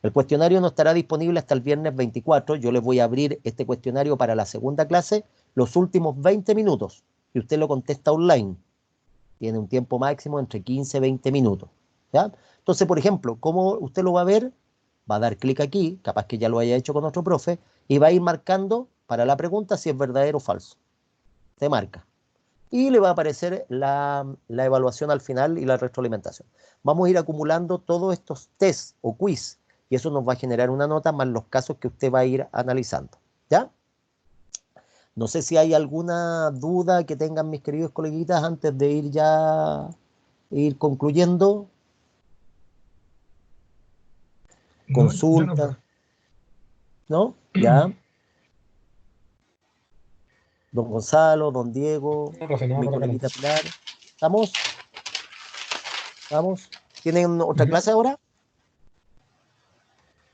El cuestionario no estará disponible hasta el viernes 24. Yo les voy a abrir este cuestionario para la segunda clase los últimos 20 minutos y usted lo contesta online. Tiene un tiempo máximo entre 15 y 20 minutos. ¿Ya? Entonces, por ejemplo, ¿cómo usted lo va a ver? Va a dar clic aquí, capaz que ya lo haya hecho con otro profe, y va a ir marcando para la pregunta si es verdadero o falso. Te marca. Y le va a aparecer la evaluación al final y la retroalimentación. Vamos a ir acumulando todos estos test o quiz y eso nos va a generar una nota más los casos que usted va a ir analizando. ¿Ya? No sé si hay alguna duda que tengan mis queridos coleguitas antes de ir concluyendo. Consulta. ¿No? ¿Ya? Don Gonzalo, don Diego, No, profe, no, mi por acá no. coleguita Pilar. ¿Estamos? ¿Estamos? ¿Tienen otra clase ahora?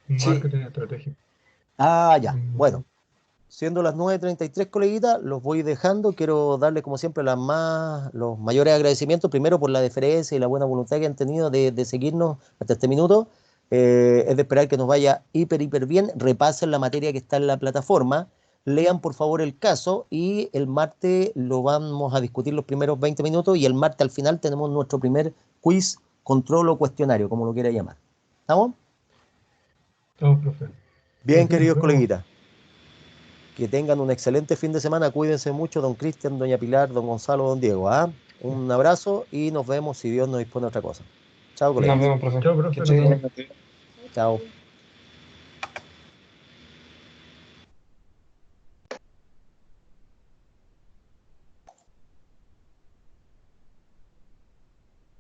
Marketing estratégico. Ah, ya. Bueno, siendo las 9:33, coleguitas, los voy dejando. Quiero darles, como siempre, los mayores agradecimientos. Primero, por la deferencia y la buena voluntad que han tenido de seguirnos hasta este minuto. Es de esperar que nos vaya hiper bien. Repasen la materia que está en la plataforma. Lean, por favor, el caso y el martes lo vamos a discutir los primeros 20 minutos y el martes al final tenemos nuestro primer quiz, control o cuestionario, como lo quiera llamar. ¿Estamos? Estamos, profe. Bien, Profe, queridos nos vemos. coleguitas. Que tengan un excelente fin de semana. Cuídense mucho, don Cristian, doña Pilar, don Gonzalo, don Diego. ¿Ah? Un abrazo y nos vemos si Dios nos dispone otra cosa. Chao, Nos colegas. vemos, profe. Chao, Que profe, esté nos bien. vemos. Chao.